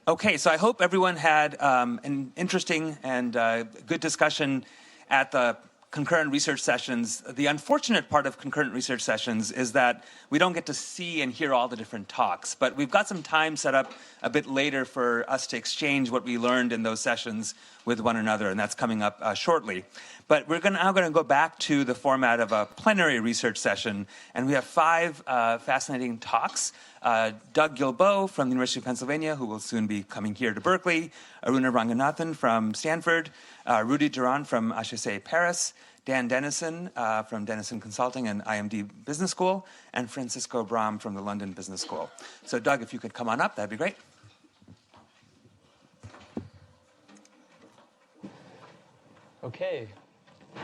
Okay, so I hope everyone had an interesting and good discussion at the concurrent research sessions. The unfortunate part of concurrent research sessions is that we don't get to see and hear all the different talks, but we've got some time set up a bit later for us to exchange what we learned in those sessions with one another, and that's coming up shortly. But we're now going to go back to the format of a plenary research session, and we have 5 fascinating talks. Doug Guilbeault from the University of Pennsylvania, who will soon be coming here to Berkeley, Aruna Ranganathan from Stanford, Rodolphe Durand from HEC Paris, Dan Denison from Denison Consulting and IMD Business School, and Francisco Brahm from the London Business School. So Doug, if you could come on up, that'd be great. Okay.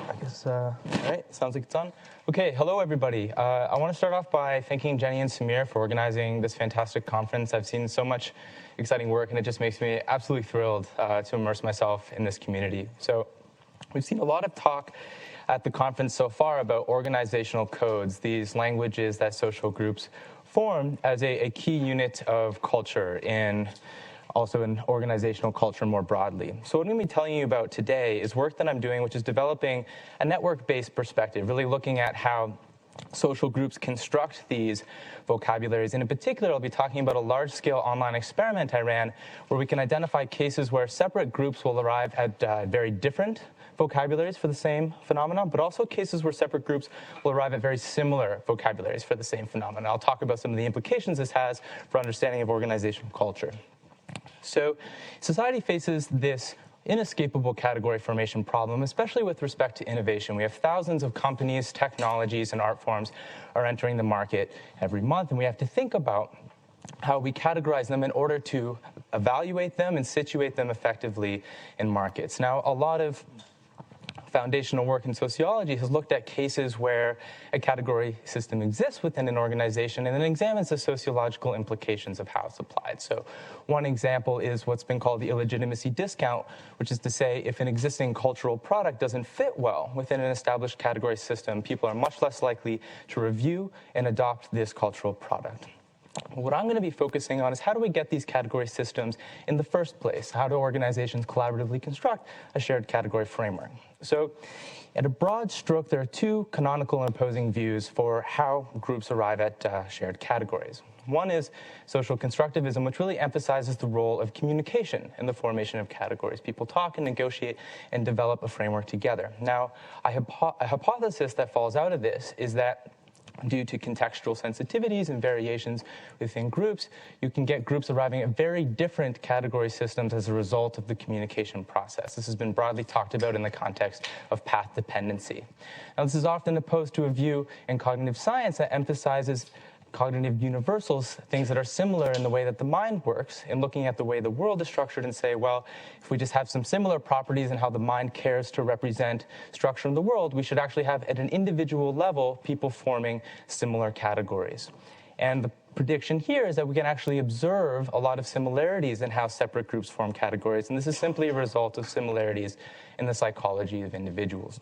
I guess, all right, sounds like it's on. Okay, hello everybody. I want to start off by thanking Jenny and Samir for organizing this fantastic conference. I've seen so much exciting work, and it just makes me absolutely thrilled to immerse myself in this community. So we've seen a lot of talk at the conference so far about organizational codes, these languages that social groups form as a key unit of culture also in organizational culture more broadly. So what I'm going to be telling you about today is work that I'm doing, which is developing a network-based perspective, really looking at how social groups construct these vocabularies. And in particular, I'll be talking about a large-scale online experiment I ran where we can identify cases where separate groups will arrive at very different vocabularies for the same phenomenon, but also cases where separate groups will arrive at very similar vocabularies for the same phenomenon. I'll talk about some of the implications this has for understanding of organizational culture. So society faces this inescapable category formation problem, especially with respect to innovation. We have thousands of companies, technologies, and art forms are entering the market every month, and we have to think about how we categorize them in order to evaluate them and situate them effectively in markets. Now, a lot of foundational work in sociology has looked at cases where a category system exists within an organization and then examines the sociological implications of how it's applied. So one example is what's been called the illegitimacy discount, which is to say if an existing cultural product doesn't fit well within an established category system, people are much less likely to review and adopt this cultural product. What I'm going to be focusing on is how do we get these category systems in the first place? How do organizations collaboratively construct a shared category framework? So at a broad stroke, there are 2 canonical and opposing views for how groups arrive at shared categories. One is social constructivism, which really emphasizes the role of communication in the formation of categories. People talk and negotiate and develop a framework together. Now, a hypothesis that falls out of this is that due to contextual sensitivities and variations within groups, you can get groups arriving at very different category systems as a result of the communication process. This has been broadly talked about in the context of path dependency. Now, this is often opposed to a view in cognitive science that emphasizes cognitive universals, things that are similar in the way that the mind works, in looking at the way the world is structured and say, well, if we just have some similar properties in how the mind cares to represent structure in the world, we should actually have, at an individual level, people forming similar categories. And the prediction here is that we can actually observe a lot of similarities in how separate groups form categories, and this is simply a result of similarities in the psychology of individuals.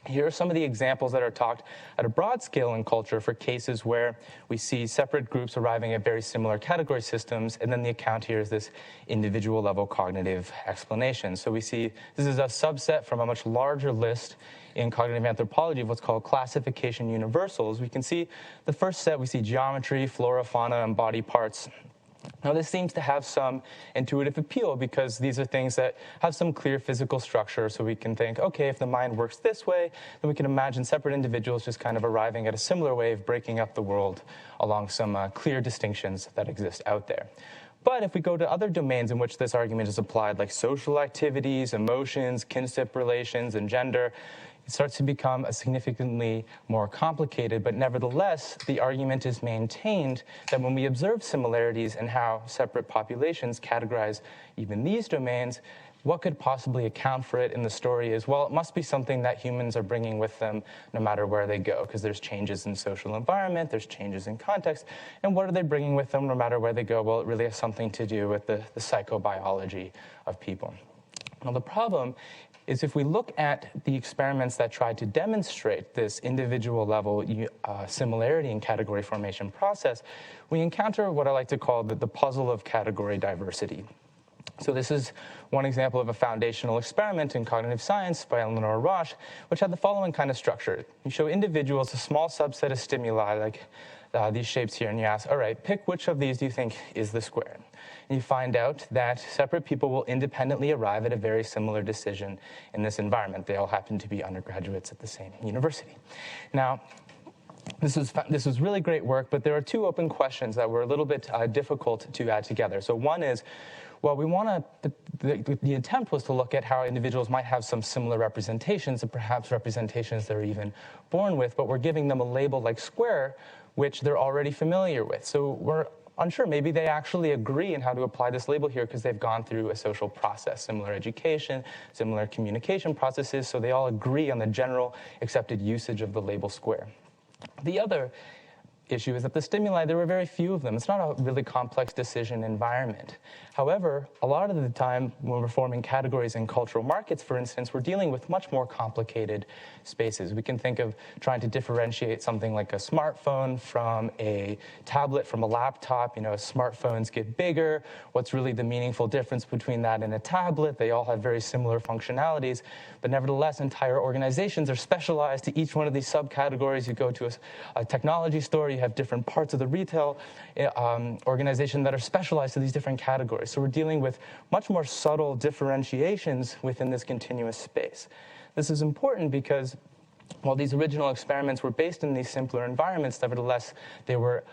Here are some of the examples that are talked at a broad scale in culture for cases where we see separate groups arriving at very similar category systems, and then the account here is this individual level cognitive explanation. So we see this is a subset from a much larger list in cognitive anthropology of what's called classification universals. We can see the first set, we see geometry, flora, fauna, and body parts. Now, this seems to have some intuitive appeal because these are things that have some clear physical structure, so we can think, okay, if the mind works this way, then we can imagine separate individuals just kind of arriving at a similar way of breaking up the world along some clear distinctions that exist out there. But if we go to other domains in which this argument is applied, like social activities, emotions, kinship relations, and gender, it starts to become a significantly more complicated, but nevertheless, the argument is maintained that when we observe similarities in how separate populations categorize even these domains, what could possibly account for it in the story is, well, it must be something that humans are bringing with them no matter where they go, because there's changes in social environment, there's changes in context, and what are they bringing with them no matter where they go? Well, it really has something to do with the psychobiology of people. Now, the problem is if we look at the experiments that try to demonstrate this individual level similarity in category formation process, we encounter what I like to call the puzzle of category diversity. So this is one example of a foundational experiment in cognitive science by Eleanor Roche, which had the following kind of structure. You show individuals a small subset of stimuli, like these shapes here, and you ask, all right, pick which of these do you think is the square? And you find out that separate people will independently arrive at a very similar decision in this environment. They all happen to be undergraduates at the same university. Now, this was really great work, but there are two open questions that were a little bit difficult to add together. So one is, well, the attempt was to look at how individuals might have some similar representations, and perhaps representations they're even born with, but we're giving them a label like square, which they're already familiar with. So we're unsure, maybe they actually agree in how to apply this label here because they've gone through a social process, similar education, similar communication processes, so they all agree on the general accepted usage of the label square. The other issue is that the stimuli, there were very few of them. It's not a really complex decision environment. However, a lot of the time when we're forming categories in cultural markets, for instance, we're dealing with much more complicated spaces. We can think of trying to differentiate something like a smartphone from a tablet, from a laptop. You know, as smartphones get bigger, what's really the meaningful difference between that and a tablet? They all have very similar functionalities, but nevertheless, entire organizations are specialized to each one of these subcategories. You go to a technology store, you have different parts of the retail organization that are specialized to these different categories. So we're dealing with much more subtle differentiations within this continuous space. This is important because while these original experiments were based in these simpler environments, nevertheless, they were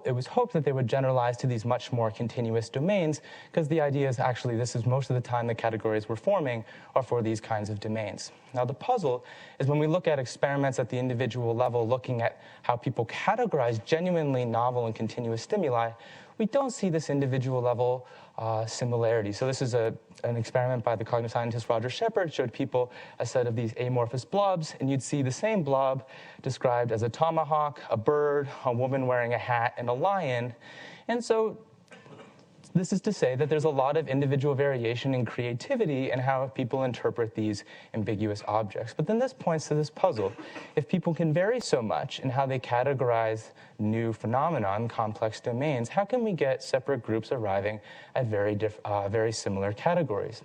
it was hoped that they would generalize to these much more continuous domains, because the idea is actually this is most of the time the categories we're forming are for these kinds of domains. Now the puzzle is when we look at experiments at the individual level, looking at how people categorize genuinely novel and continuous stimuli, we don't see this individual level similarity. So this is an experiment by the cognitive scientist Roger Shepard, showed people a set of these amorphous blobs, and you'd see the same blob described as a tomahawk, a bird, a woman wearing a hat, and a lion. And so this is to say that there's a lot of individual variation and creativity in how people interpret these ambiguous objects. But then this points to this puzzle. If people can vary so much in how they categorize new phenomena in complex domains, how can we get separate groups arriving at very similar categories?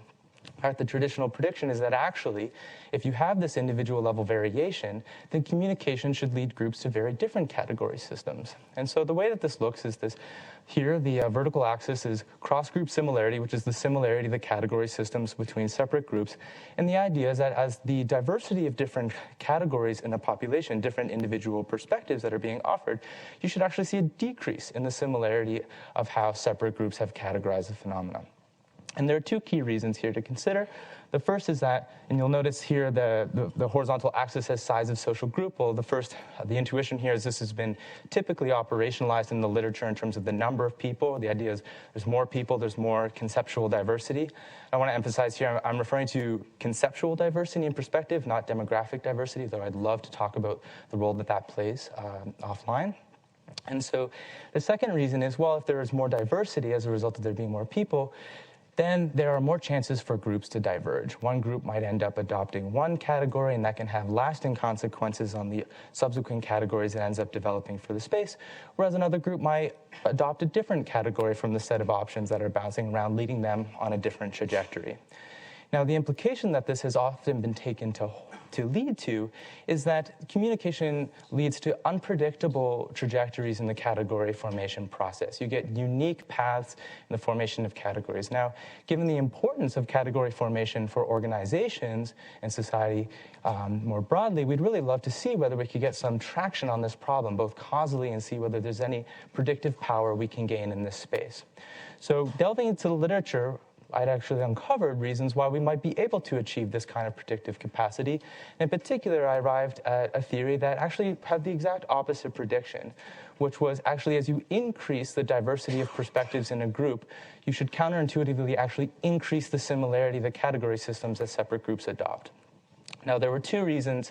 In fact, the traditional prediction is that actually, if you have this individual level variation, then communication should lead groups to very different category systems. And so the way that this looks is this. Here, the vertical axis is cross-group similarity, which is the similarity of the category systems between separate groups. And the idea is that as the diversity of different categories in a population, different individual perspectives that are being offered, you should actually see a decrease in the similarity of how separate groups have categorized the phenomenon. And there are two key reasons here to consider. The first is that, and you'll notice here the horizontal axis says size of social group. Well, the intuition here is this has been typically operationalized in the literature in terms of the number of people. The idea is there's more people, there's more conceptual diversity. I want to emphasize here, I'm referring to conceptual diversity and perspective, not demographic diversity, though I'd love to talk about the role that plays offline. And so the second reason is, well, if there is more diversity as a result of there being more people, then there are more chances for groups to diverge. One group might end up adopting one category, and that can have lasting consequences on the subsequent categories it ends up developing for the space, whereas another group might adopt a different category from the set of options that are bouncing around, leading them on a different trajectory. Now, the implication that this has often been taken to lead to is that communication leads to unpredictable trajectories in the category formation process. You get unique paths in the formation of categories. Now, given the importance of category formation for organizations and society more broadly, we'd really love to see whether we could get some traction on this problem, both causally and see whether there's any predictive power we can gain in this space. So delving into the literature, I'd actually uncovered reasons why we might be able to achieve this kind of predictive capacity. In particular, I arrived at a theory that actually had the exact opposite prediction, which was actually as you increase the diversity of perspectives in a group, you should counterintuitively actually increase the similarity of the category systems that separate groups adopt. Now, there were two reasons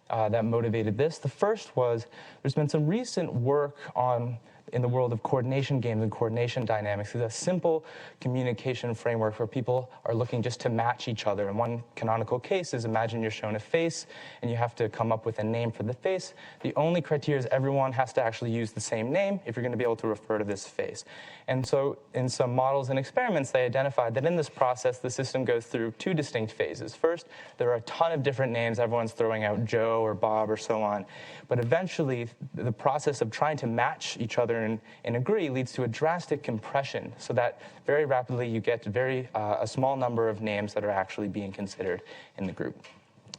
that motivated this. The first was there's been some recent work on in the world of coordination games and coordination dynamics is a simple communication framework where people are looking just to match each other. And one canonical case is, imagine you're shown a face and you have to come up with a name for the face. The only criteria is everyone has to actually use the same name if you're going to be able to refer to this face. And so in some models and experiments, they identified that in this process, the system goes through two distinct phases. First, there are a ton of different names. Everyone's throwing out Joe or Bob or so on. But eventually, the process of trying to match each other and agree leads to a drastic compression, so that very rapidly you get a small number of names that are actually being considered in the group.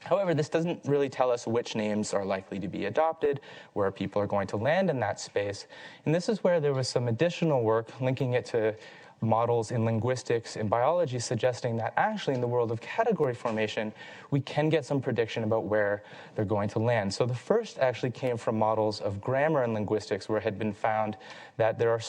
However, this doesn't really tell us which names are likely to be adopted, where people are going to land in that space. And this is where there was some additional work linking it to models in linguistics and biology suggesting that actually in the world of category formation, we can get some prediction about where they're going to land. So the first actually came from models of grammar and linguistics, where it had been found that there are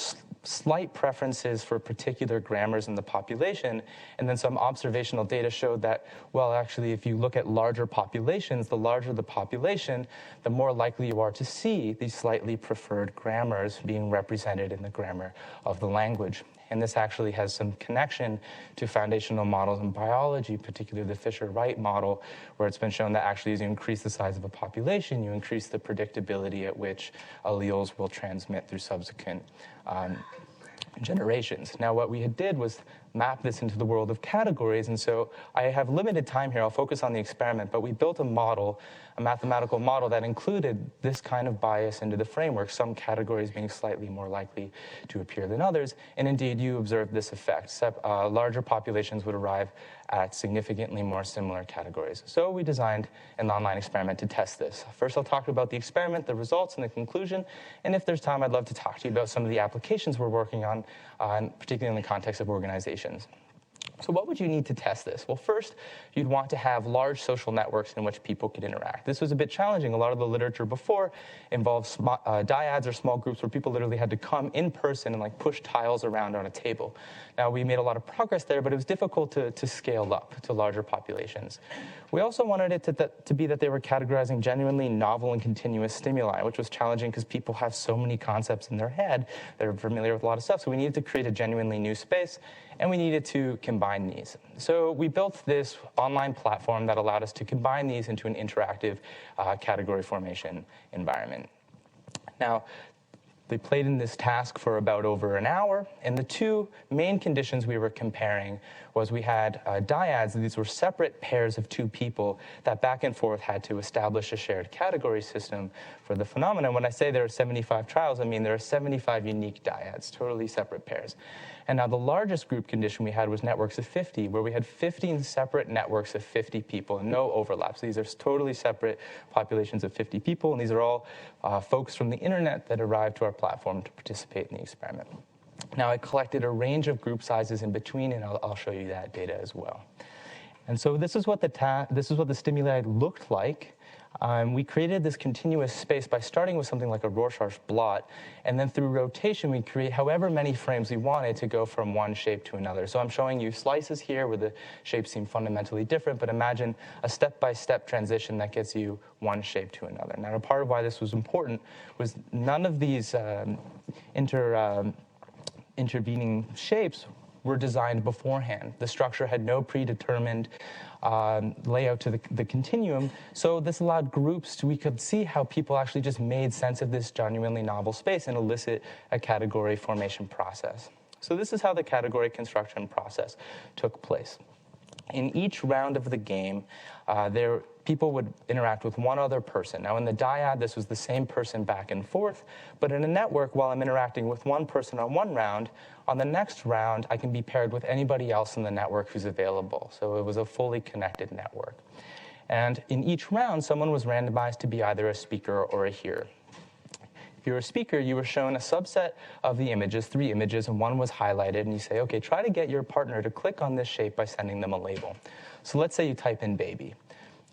slight preferences for particular grammars in the population, and then some observational data showed that, well, actually, if you look at larger populations, the larger the population, the more likely you are to see these slightly preferred grammars being represented in the grammar of the language. And this actually has some connection to foundational models in biology, particularly the Fisher-Wright model, where it's been shown that actually as you increase the size of a population, you increase the predictability at which alleles will transmit through subsequent generations. Now, what we did was map this into the world of categories, and so I have limited time here. I'll focus on the experiment, but we built a model, a mathematical model that included this kind of bias into the framework, some categories being slightly more likely to appear than others, and indeed you observed this effect. Larger populations would arrive at significantly more similar categories. So we designed an online experiment to test this. First, I'll talk about the experiment, the results, and the conclusion, and if there's time, I'd love to talk to you about some of the applications we're working on, particularly in the context of organizations. So what would you need to test this? Well, first, you'd want to have large social networks in which people could interact. This was a bit challenging. A lot of the literature before involved dyads or small groups where people literally had to come in person and push tiles around on a table. Now, we made a lot of progress there, but it was difficult to scale up to larger populations. We also wanted it to be that they were categorizing genuinely novel and continuous stimuli, which was challenging because people have so many concepts in their head. They're familiar with a lot of stuff, so we needed to create a genuinely new space, and we needed to combine these. So we built this online platform that allowed us to combine these into an interactive category formation environment. Now, they played in this task for about over an hour, and the two main conditions we were comparing was we had dyads. These were separate pairs of two people that back and forth had to establish a shared category system for the phenomenon. When I say there are 75 trials, I mean there are 75 unique dyads, totally separate pairs. And now the largest group condition we had was networks of 50, where we had 15 separate networks of 50 people and no overlap. So these are totally separate populations of 50 people, and these are all folks from the internet that arrived to our platform to participate in the experiment. Now, I collected a range of group sizes in between, and I'll show you that data as well. And so this is what the stimuli looked like. We created this continuous space by starting with something like a Rorschach blot, and then through rotation, we create however many frames we wanted to go from one shape to another. So I'm showing you slices here where the shapes seem fundamentally different, but imagine a step-by-step transition that gets you one shape to another. Now, a part of why this was important was none of these intervening shapes were designed beforehand. The structure had no predetermined layout to the continuum, so this allowed groups we could see how people actually just made sense of this genuinely novel space and elicit a category formation process. So this is how the category construction process took place. In each round of the game, people would interact with one other person. Now, in the dyad, this was the same person back and forth, but in a network, while I'm interacting with one person on one round, on the next round, I can be paired with anybody else in the network who's available. So it was a fully connected network. And in each round, someone was randomized to be either a speaker or a hearer. If you were a speaker, you were shown a subset of the images, 3 images, and one was highlighted, and you say, okay, try to get your partner to click on this shape by sending them a label. So let's say you type in baby.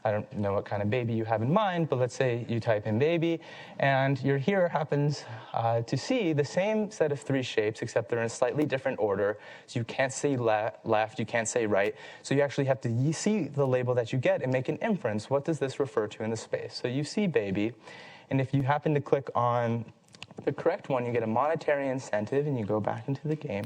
I don't know what kind of baby you have in mind, but let's say you type in baby, and your hearer happens to see the same set of 3 shapes, except they're in a slightly different order. So you can't say left, you can't say right. So you actually have to see the label that you get and make an inference. What does this refer to in the space? So you see baby, and if you happen to click on the correct one, you get a monetary incentive and you go back into the game.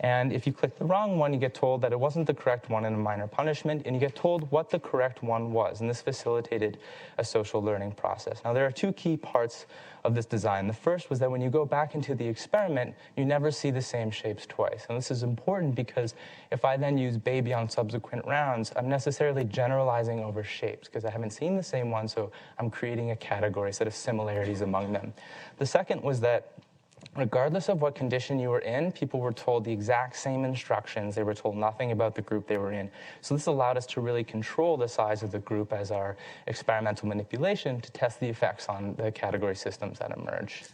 And if you click the wrong one, you get told that it wasn't the correct one and a minor punishment, and you get told what the correct one was. And this facilitated a social learning process. Now, there are two key parts of this design. The first was that when you go back into the experiment, you never see the same shapes twice. And this is important because if I then use baby on subsequent rounds, I'm necessarily generalizing over shapes because I haven't seen the same one, so I'm creating a category, set of similarities among them. The second was that regardless of what condition you were in, people were told the exact same instructions. They were told nothing about the group they were in. So this allowed us to really control the size of the group as our experimental manipulation to test the effects on the category systems that emerged.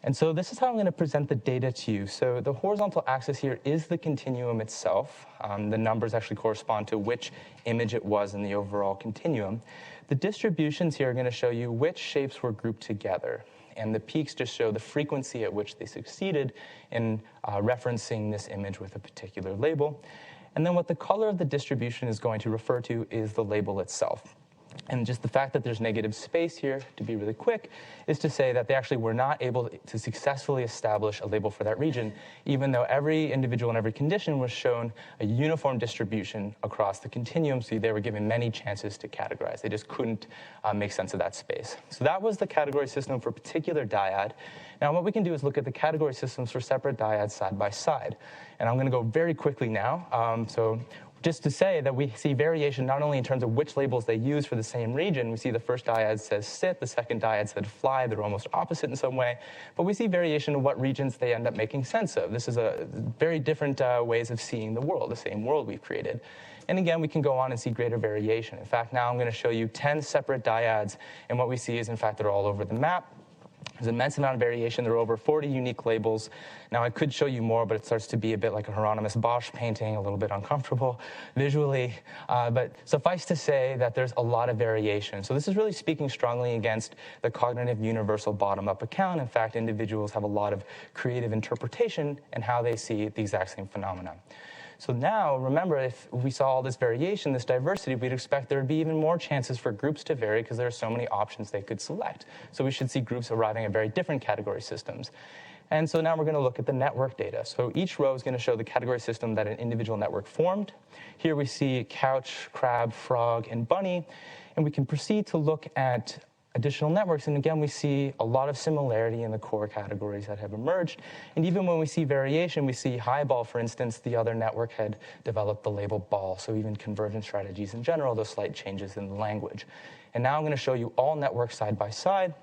And so this is how I'm going to present the data to you. So the horizontal axis here is the continuum itself. The numbers actually correspond to which image it was in the overall continuum. The distributions here are going to show you which shapes were grouped together. And the peaks just show the frequency at which they succeeded in referencing this image with a particular label. And then what the color of the distribution is going to refer to is the label itself. And just the fact that there's negative space here, to be really quick, is to say that they actually were not able to successfully establish a label for that region, even though every individual in every condition was shown a uniform distribution across the continuum, so they were given many chances to categorize. They just couldn't make sense of that space. So that was the category system for a particular dyad. Now what we can do is look at the category systems for separate dyads side by side. And I'm going to go very quickly now. Just to say that we see variation not only in terms of which labels they use for the same region. We see the first dyad says sit, the second dyad said fly. They're almost opposite in some way. But we see variation in what regions they end up making sense of. This is a very different ways of seeing the world, the same world we've created. And again, we can go on and see greater variation. In fact, now I'm going to show you 10 separate dyads. And what we see is, in fact, they're all over the map. There's an immense amount of variation. There are over 40 unique labels. Now, I could show you more, but it starts to be a bit like a Hieronymus Bosch painting, a little bit uncomfortable visually. But suffice to say that there's a lot of variation. So this is really speaking strongly against the cognitive universal bottom-up account. In fact, individuals have a lot of creative interpretation in how they see the exact same phenomena. So now, remember, if we saw all this variation, this diversity, we'd expect there would be even more chances for groups to vary because there are so many options they could select. So we should see groups arriving at very different category systems. And so now we're going to look at the network data. So each row is going to show the category system that an individual network formed. Here we see couch, crab, frog, and bunny. And we can proceed to look at additional networks, and again, we see a lot of similarity in the core categories that have emerged. And even when we see variation, we see highball, for instance, the other network had developed the label ball. So even convergence strategies in general, those slight changes in the language. And now I'm going to show you all networks side by side.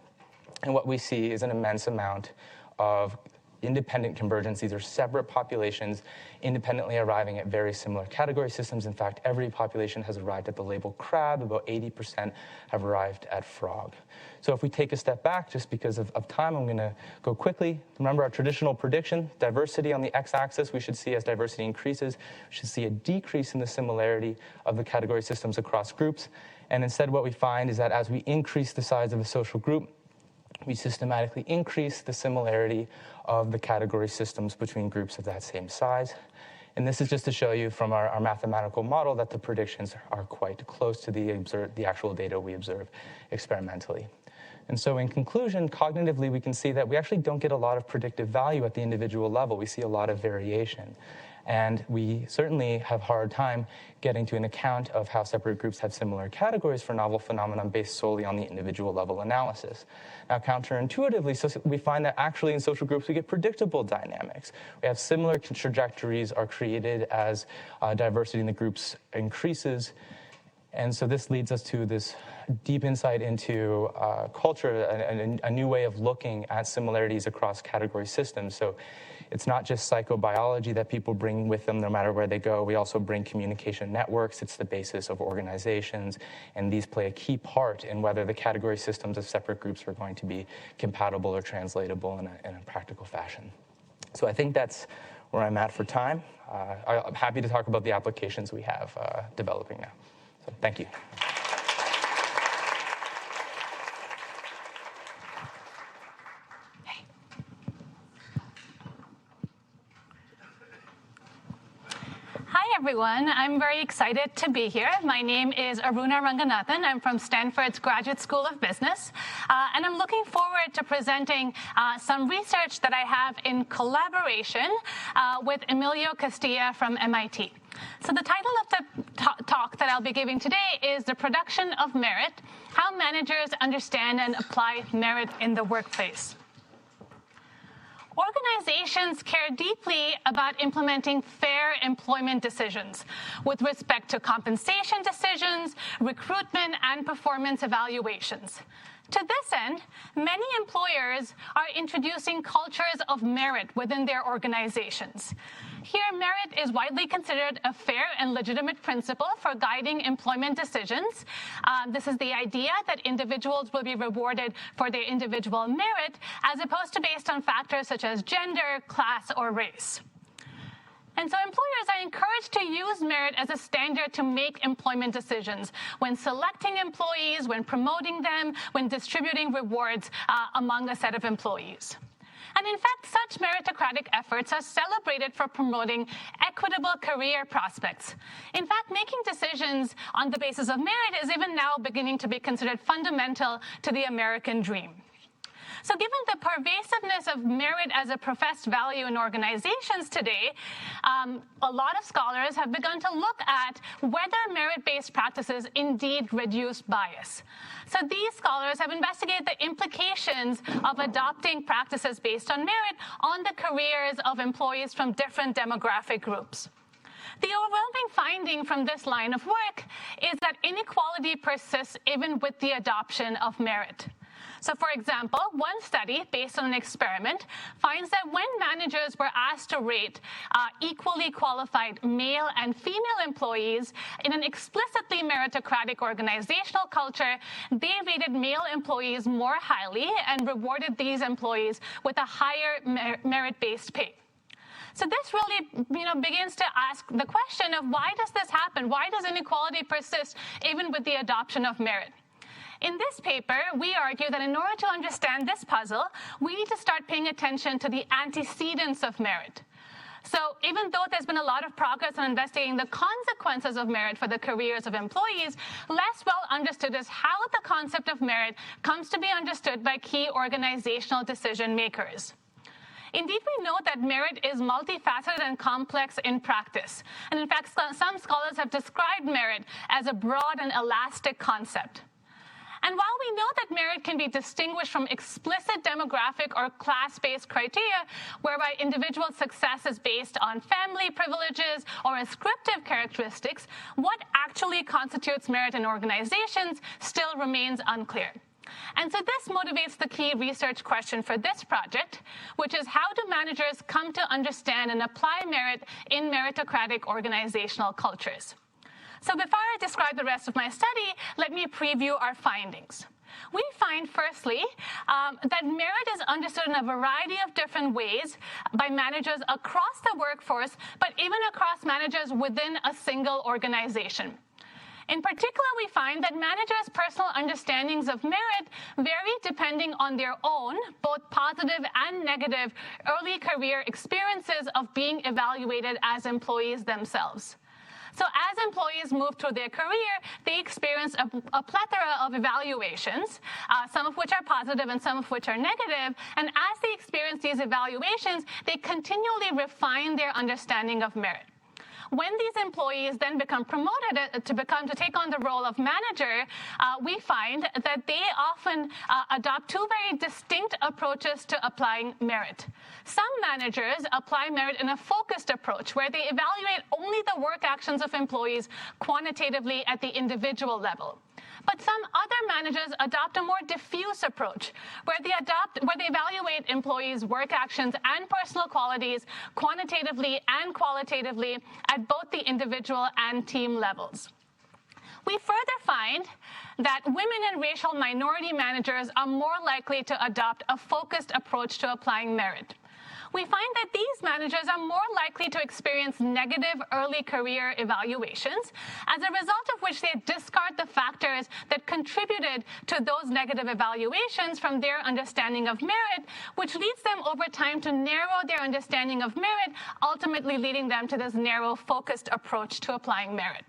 And what we see is an immense amount of independent convergence. These are separate populations independently arriving at very similar category systems. In fact, every population has arrived at the label crab. About 80% have arrived at frog. So if we take a step back, just because of time, I'm going to go quickly. Remember our traditional prediction, diversity on the x-axis, we should see as diversity increases, we should see a decrease in the similarity of the category systems across groups. And instead what we find is that as we increase the size of a social group, we systematically increase the similarity of the category systems between groups of that same size. And this is just to show you from our mathematical model that the predictions are quite close to the actual data we observe experimentally. And so in conclusion, cognitively, we can see that we actually don't get a lot of predictive value at the individual level. We see a lot of variation. And we certainly have a hard time getting to an account of how separate groups have similar categories for novel phenomenon based solely on the individual level analysis. Now, counterintuitively, so we find that actually in social groups we get predictable dynamics. We have similar trajectories are created as diversity in the groups increases. And so this leads us to this deep insight into culture, a new way of looking at similarities across category systems. So it's not just psychobiology that people bring with them no matter where they go. We also bring communication networks. It's the basis of organizations. And these play a key part in whether the category systems of separate groups are going to be compatible or translatable in a practical fashion. So I think that's where I'm at for time. I'm happy to talk about the applications we have developing now. So thank you. Hi, everyone. I'm very excited to be here. My name is Aruna Ranganathan. I'm from Stanford's Graduate School of Business, and I'm looking forward to presenting some research that I have in collaboration with Emilio Castilla from MIT. So the title of the talk that I'll be giving today is The Production of Merit, How Managers Understand and Apply Merit in the Workplace. Organizations care deeply about implementing fair employment decisions with respect to compensation decisions, recruitment, and performance evaluations. To this end, many employers are introducing cultures of merit within their organizations. Here, merit is widely considered a fair and legitimate principle for guiding employment decisions. This is the idea that individuals will be rewarded for their individual merit, as opposed to based on factors such as gender, class, or race. And so employers are encouraged to use merit as a standard to make employment decisions when selecting employees, when promoting them, when distributing rewards among a set of employees. And in fact, such meritocratic efforts are celebrated for promoting equitable career prospects. In fact, making decisions on the basis of merit is even now beginning to be considered fundamental to the American dream. So given the pervasiveness of merit as a professed value in organizations today, a lot of scholars have begun to look at whether merit-based practices indeed reduce bias. So these scholars have investigated the implications of adopting practices based on merit on the careers of employees from different demographic groups. The overwhelming finding from this line of work is that inequality persists even with the adoption of merit. So for example, one study based on an experiment finds that when managers were asked to rate equally qualified male and female employees in an explicitly meritocratic organizational culture, they rated male employees more highly and rewarded these employees with a higher merit-based pay. So this really begins to ask the question of why does this happen? Why does inequality persist even with the adoption of merit? In this paper, we argue that in order to understand this puzzle, we need to start paying attention to the antecedents of merit. So even though there's been a lot of progress on investigating the consequences of merit for the careers of employees, less well understood is how the concept of merit comes to be understood by key organizational decision makers. Indeed, we know that merit is multifaceted and complex in practice. And in fact, some scholars have described merit as a broad and elastic concept. And while we know that merit can be distinguished from explicit demographic or class-based criteria, whereby individual success is based on family privileges or ascriptive characteristics, what actually constitutes merit in organizations still remains unclear. And so this motivates the key research question for this project, which is how do managers come to understand and apply merit in meritocratic organizational cultures? So before I describe the rest of my study, let me preview our findings. We find, firstly, that merit is understood in a variety of different ways by managers across the workforce, but even across managers within a single organization. In particular, we find that managers' personal understandings of merit vary depending on their own, both positive and negative, early career experiences of being evaluated as employees themselves. So as employees move through their career, they experience a plethora of evaluations, some of which are positive and some of which are negative. And as they experience these evaluations, they continually refine their understanding of merit. When these employees then become promoted to take on the role of manager, we find that they often adopt two very distinct approaches to applying merit. Some managers apply merit in a focused approach, where they evaluate only the work actions of employees quantitatively at the individual level. But some other managers adopt a more diffuse approach, where they evaluate employees' work actions and personal qualities quantitatively and qualitatively at both the individual and team levels. We further find that women and racial minority managers are more likely to adopt a focused approach to applying merit. We find that these these managers are more likely to experience negative early career evaluations, as a result of which they discard the factors that contributed to those negative evaluations from their understanding of merit, which leads them over time to narrow their understanding of merit, ultimately leading them to this narrow, focused approach to applying merit.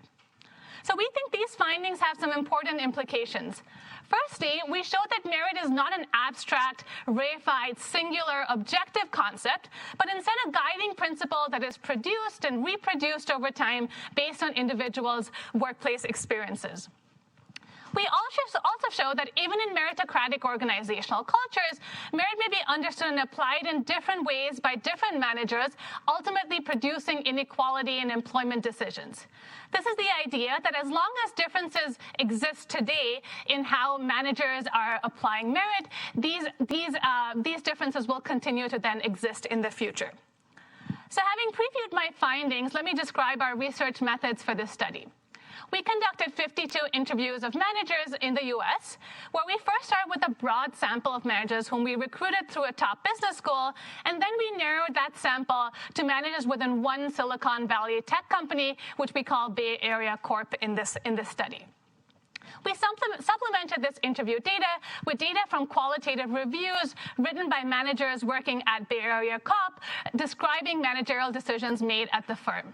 So we think these findings have some important implications. Firstly, we show that merit is not an abstract, reified, singular, objective concept, but instead a guiding principle that is produced and reproduced over time based on individuals' workplace experiences. We also show that even in meritocratic organizational cultures, merit may be understood and applied in different ways by different managers, ultimately producing inequality in employment decisions. This is the idea that as long as differences exist today in how managers are applying merit, these differences will continue to then exist in the future. So having previewed my findings, let me describe our research methods for this study. We conducted 52 interviews of managers in the US, where we first started with a broad sample of managers whom we recruited through a top business school, and then we narrowed that sample to managers within one Silicon Valley tech company, which we call Bay Area Corp in this study. We supplemented this interview data with data from qualitative reviews written by managers working at Bay Area Corp, describing managerial decisions made at the firm.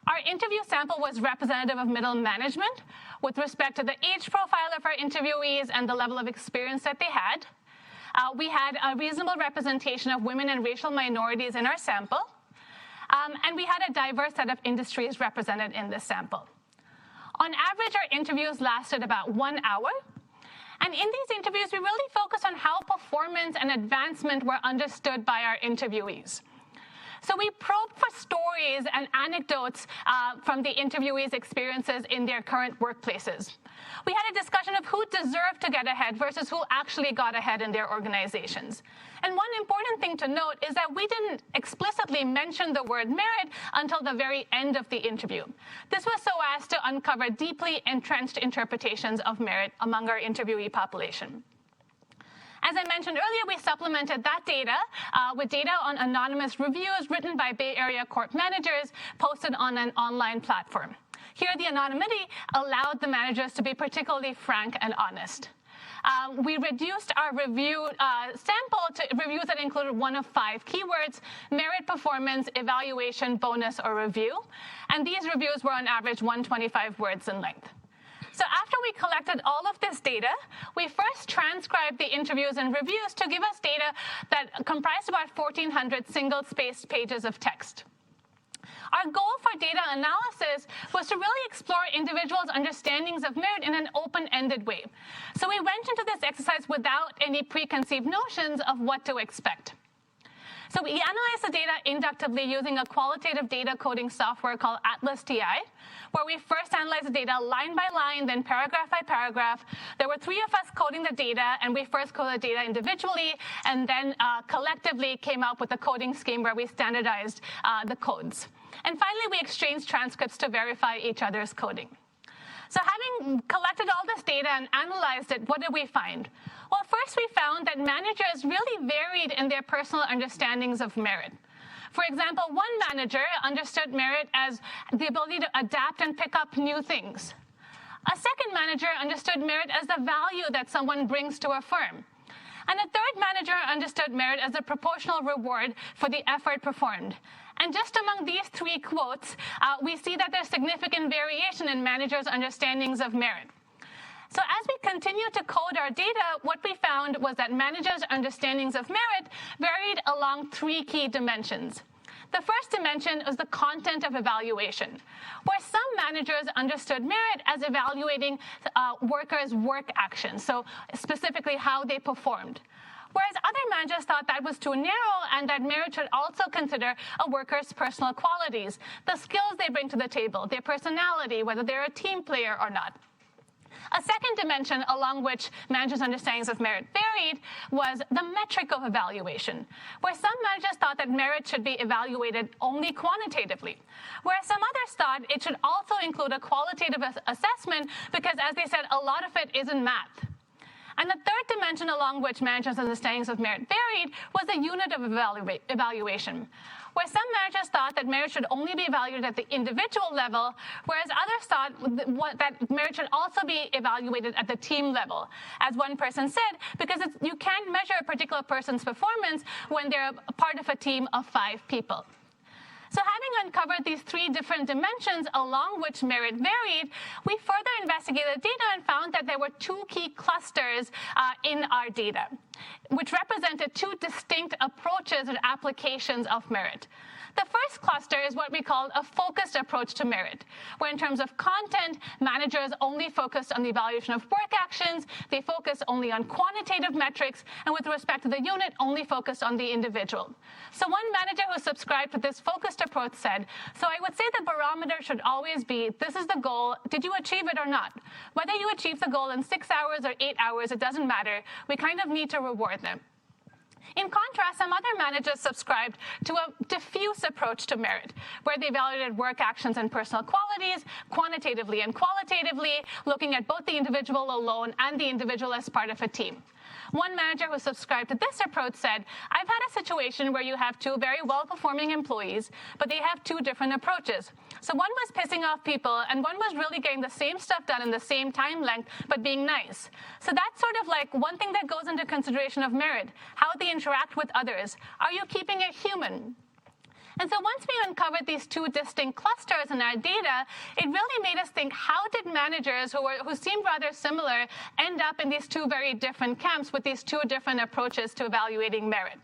Our interview sample was representative of middle management with respect to the age profile of our interviewees and the level of experience that they had. We had a reasonable representation of women and racial minorities in our sample, and we had a diverse set of industries represented in this sample. On average, our interviews lasted about 1 hour, and in these interviews, we really focused on how performance and advancement were understood by our interviewees. So we probed for stories and anecdotes from the interviewees' experiences in their current workplaces. We had a discussion of who deserved to get ahead versus who actually got ahead in their organizations. And one important thing to note is that we didn't explicitly mention the word merit until the very end of the interview. This was so as to uncover deeply entrenched interpretations of merit among our interviewee population. As I mentioned earlier, we supplemented that data with data on anonymous reviews written by Bay Area Corp managers posted on an online platform. Here, the anonymity allowed the managers to be particularly frank and honest. We reduced our review sample to reviews that included one of 5 keywords: merit, performance, evaluation, bonus, or review. And these reviews were on average 125 words in length. So after we collected all of this data, we first transcribed the interviews and reviews to give us data that comprised about 1,400 single-spaced pages of text. Our goal for data analysis was to really explore individuals' understandings of merit in an open-ended way. So we went into this exercise without any preconceived notions of what to expect. So we analyzed the data inductively using a qualitative data coding software called Atlas TI, where we first analyzed the data line by line, then paragraph by paragraph. There were 3 of us coding the data, and we first coded the data individually, and then collectively came up with a coding scheme where we standardized the codes. And finally, we exchanged transcripts to verify each other's coding. So having collected all this data and analyzed it, what did we find? Well, first we found that managers really varied in their personal understandings of merit. For example, one manager understood merit as the ability to adapt and pick up new things. A second manager understood merit as the value that someone brings to a firm. And a third manager understood merit as a proportional reward for the effort performed. And just among these 3 quotes, we see that there's significant variation in managers' understandings of merit. So as we continued to code our data, what we found was that managers' understandings of merit varied along 3 key dimensions. The first dimension is the content of evaluation, where some managers understood merit as evaluating workers' work actions, so specifically how they performed. Whereas other managers thought that was too narrow and that merit should also consider a worker's personal qualities, the skills they bring to the table, their personality, whether they're a team player or not. A second dimension along which managers' understandings of merit varied was the metric of evaluation, where some managers thought that merit should be evaluated only quantitatively, whereas some others thought it should also include a qualitative assessment because, as they said, a lot of it is in math. And the third dimension along which managers' understandings of merit varied was the unit of evaluation, where some managers thought that merit should only be evaluated at the individual level, whereas others thought that merit should also be evaluated at the team level. As one person said, because you can't measure a particular person's performance when they're a part of a team of 5 people. So having uncovered these 3 different dimensions along which merit varied, we further investigated data and found that there were 2 key clusters in our data, which represented 2 distinct approaches and applications of merit. The first cluster is what we call a focused approach to merit, where in terms of content, managers only focused on the evaluation of work actions, they focused only on quantitative metrics, and with respect to the unit, only focused on the individual. So one manager who subscribed to this focused approach said, so I would say the barometer should always be, this is the goal, did you achieve it or not? Whether you achieve the goal in 6 hours or 8 hours, it doesn't matter. We kind of need to reward them. In contrast, some other managers subscribed to a diffuse approach to merit, where they evaluated work actions and personal qualities quantitatively and qualitatively, looking at both the individual alone and the individual as part of a team. One manager who subscribed to this approach said, I've had a situation where you have 2 very well-performing employees, but they have 2 different approaches. So one was pissing off people, and one was really getting the same stuff done in the same time length, but being nice. So that's sort of like one thing that goes into consideration of merit, how they interact with others. Are you keeping it human? And so once we uncovered these 2 distinct clusters in our data, it really made us think, how did managers who seemed rather similar end up in these 2 very different camps with these 2 different approaches to evaluating merit?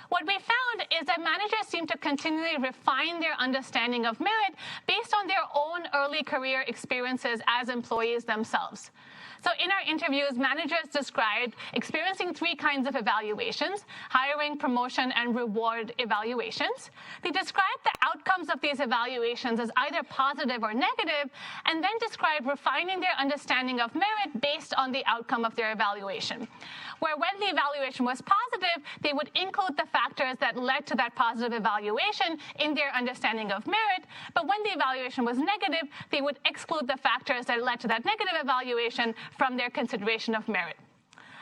What we found is that managers seem to continually refine their understanding of merit based on their own early career experiences as employees themselves. So in our interviews, managers described experiencing 3 kinds of evaluations: hiring, promotion, and reward evaluations. They described the outcomes of these evaluations as either positive or negative, and then described refining their understanding of merit based on the outcome of their evaluation, where when the evaluation was positive, they would include the factors that led to that positive evaluation in their understanding of merit, but when the evaluation was negative, they would exclude the factors that led to that negative evaluation from their consideration of merit.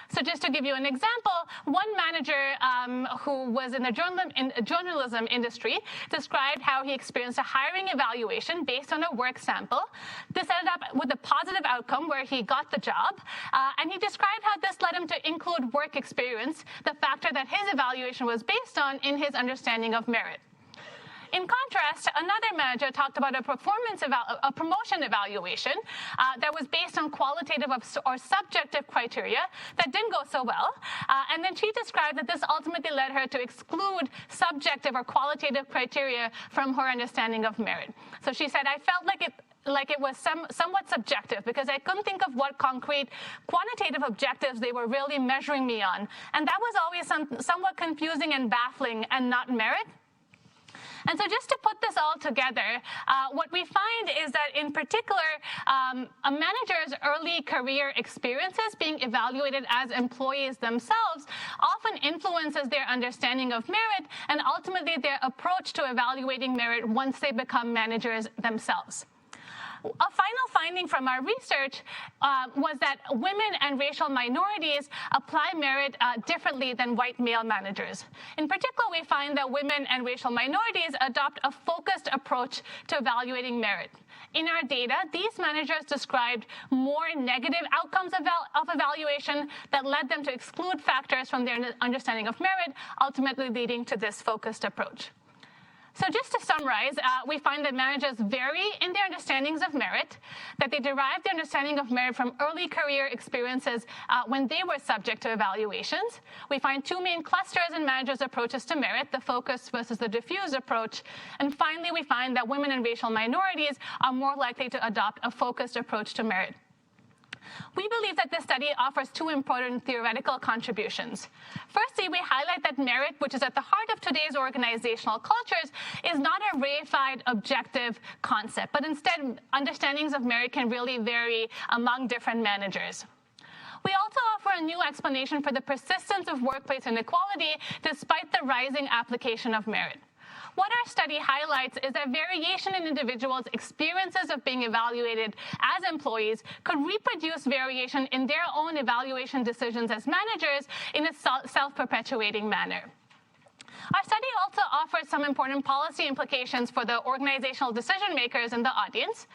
So just to give you an example, one manager who was in the journalism industry described how he experienced a hiring evaluation based on a work sample. This ended up with a positive outcome where he got the job, and he described how this led him to include work experience, the factor that his evaluation was based on, in his understanding of merit. In contrast, another manager talked about a promotion evaluation that was based on qualitative or subjective criteria that didn't go so well. And then she described that this ultimately led her to exclude subjective or qualitative criteria from her understanding of merit. So she said, I felt like it was somewhat subjective, because I couldn't think of what concrete quantitative objectives they were really measuring me on. And that was always somewhat confusing and baffling, and not merit. And so just to put this all together, what we find is that in particular, a manager's early career experiences being evaluated as employees themselves often influences their understanding of merit and ultimately their approach to evaluating merit once they become managers themselves. A final finding from our research was that women and racial minorities apply merit differently than white male managers. In particular, we find that women and racial minorities adopt a focused approach to evaluating merit. In our data, these managers described more negative outcomes of evaluation that led them to exclude factors from their understanding of merit, ultimately leading to this focused approach. So just to summarize, we find that managers vary in their understandings of merit, that they derive their understanding of merit from early career experiences when they were subject to evaluations. We find 2 main clusters in managers' approaches to merit, the focused versus the diffuse approach. And finally, we find that women and racial minorities are more likely to adopt a focused approach to merit. We believe that this study offers 2 important theoretical contributions. Firstly, we highlight that merit, which is at the heart of today's organizational cultures, is not a reified, objective concept, but instead, understandings of merit can really vary among different managers. We also offer a new explanation for the persistence of workplace inequality despite the rising application of merit. What our study highlights is that variation in individuals' experiences of being evaluated as employees could reproduce variation in their own evaluation decisions as managers in a self-perpetuating manner. Our study also offers some important policy implications for the organizational decision makers in the audience.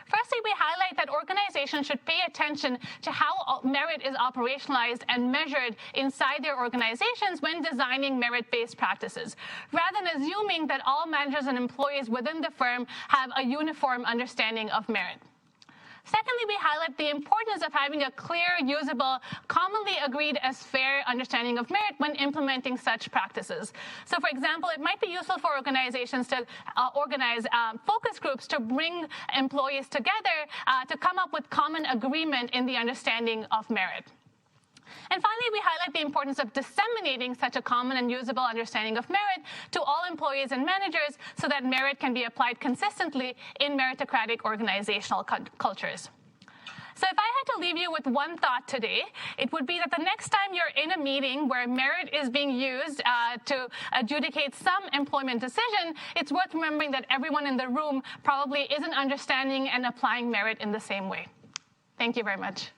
Firstly, we highlight that organizations should pay attention to how merit is operationalized and measured inside their organizations when designing merit-based practices, rather than assuming that all managers and employees within the firm have a uniform understanding of merit. Secondly, we highlight the importance of having a clear, usable, commonly agreed as fair understanding of merit when implementing such practices. So, for example, it might be useful for organizations to organize focus groups to bring employees together to come up with common agreement in the understanding of merit. And finally, we highlight the importance of disseminating such a common and usable understanding of merit to all employees and managers so that merit can be applied consistently in meritocratic organizational cultures. So if I had to leave you with one thought today, it would be that the next time you're in a meeting where merit is being used to adjudicate some employment decision, it's worth remembering that everyone in the room probably isn't understanding and applying merit in the same way. Thank you very much.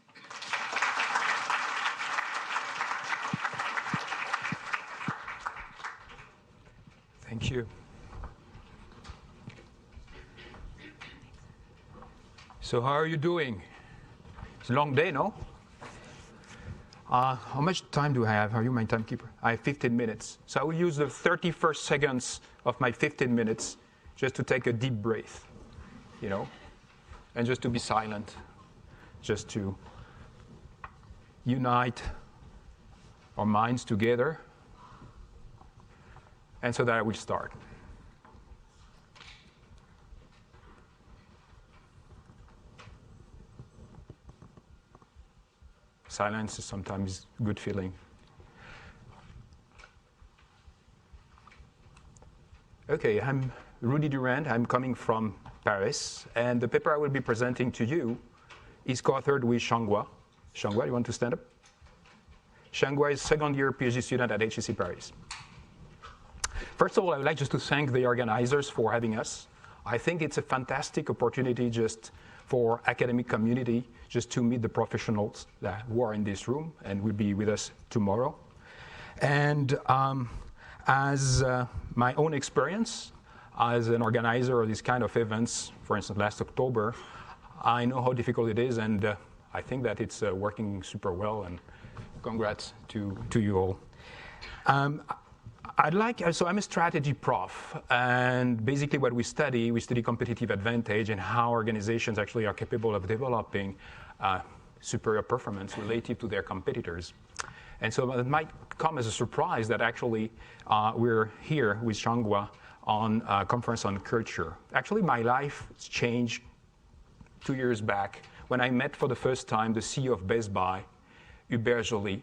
Thank you. So how are you doing? It's a long day, no? How much time do I have? Are you my timekeeper? I have 15 minutes. So I will use the 31st seconds of my 15 minutes just to take a deep breath, and just to be silent, just to unite our minds together. And so that I will start. Silence is sometimes a good feeling. Okay, I'm Rodolphe Durand. I'm coming from Paris. And the paper I will be presenting to you is co-authored with Xianghua. Xianghua, you want to stand up? Xianghua is second-year PhD student at HEC Paris. First of all, I would like just to thank the organizers for having us. I think it's a fantastic opportunity just for academic community just to meet the professionals who are in this room and will be with us tomorrow. And as my own experience as an organizer of these kind of events, for instance, last October, I know how difficult it is, and I think that it's working super well, and congrats to you all. So I'm a strategy prof, and basically what we study competitive advantage and how organizations actually are capable of developing superior performance relative to their competitors. And so it might come as a surprise that actually we're here with Xianghua on a conference on culture. Actually, my life changed 2 years back when I met for the first time the CEO of Best Buy, Hubert Joly,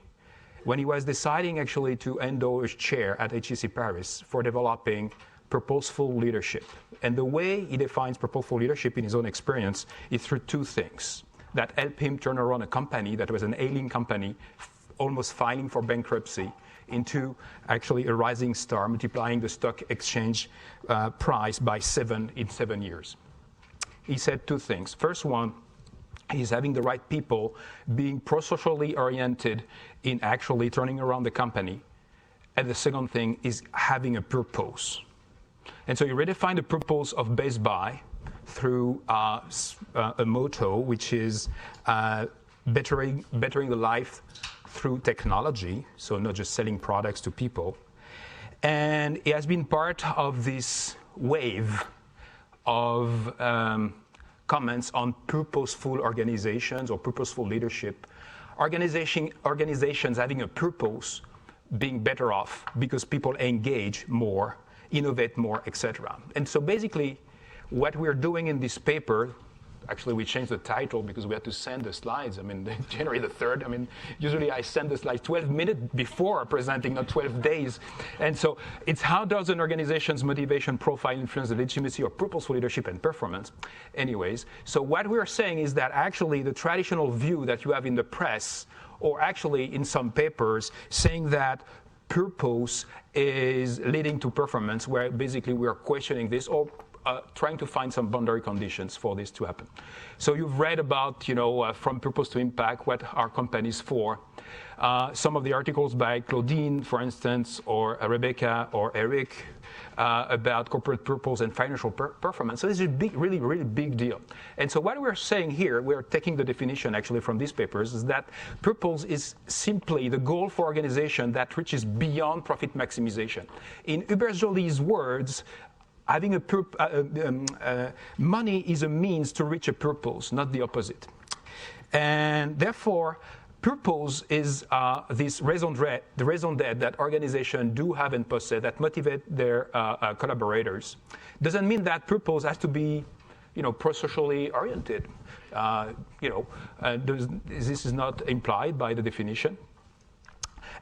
when he was deciding actually to endorse chair at HEC Paris for developing purposeful leadership. And the way he defines purposeful leadership in his own experience is through two things that helped him turn around a company that was an ailing company, almost filing for bankruptcy, into actually a rising star, multiplying the stock exchange price by 7 in 7 years. He said two things. First one, is having the right people, being pro-socially oriented in actually turning around the company. And the second thing is having a purpose. And so you redefine the purpose of Best Buy through a motto, which is bettering the life through technology, so not just selling products to people. And it has been part of this wave of comments on purposeful organizations or purposeful leadership. Organizations having a purpose being better off because people engage more, innovate more, etc. And so basically, what we're doing in this paper, actually we changed the title because we had to send the slides. January the 3rd. Usually I send the slides 12 minutes before presenting, not 12 days. And so it's how does an organization's motivation profile influence the legitimacy of purposeful leadership and performance? Anyways, so what we're saying is that actually the traditional view that you have in the press, or actually in some papers, saying that purpose is leading to performance, where basically we are questioning this or trying to find some boundary conditions for this to happen. So you've read about, from purpose to impact, what are companies for. Some of the articles by Claudine, for instance, or Rebecca or Eric about corporate purpose and financial performance. So this is a big, really, really big deal. And so what we're saying here, we're taking the definition actually from these papers, is that purpose is simply the goal for organization that reaches beyond profit maximization. In Hubert Joly's words, having money is a means to reach a purpose, not the opposite. And therefore, purpose is this raison d'être that organizations do have and possess that motivate their collaborators. Doesn't mean that purpose has to be, pro-socially oriented. This is not implied by the definition.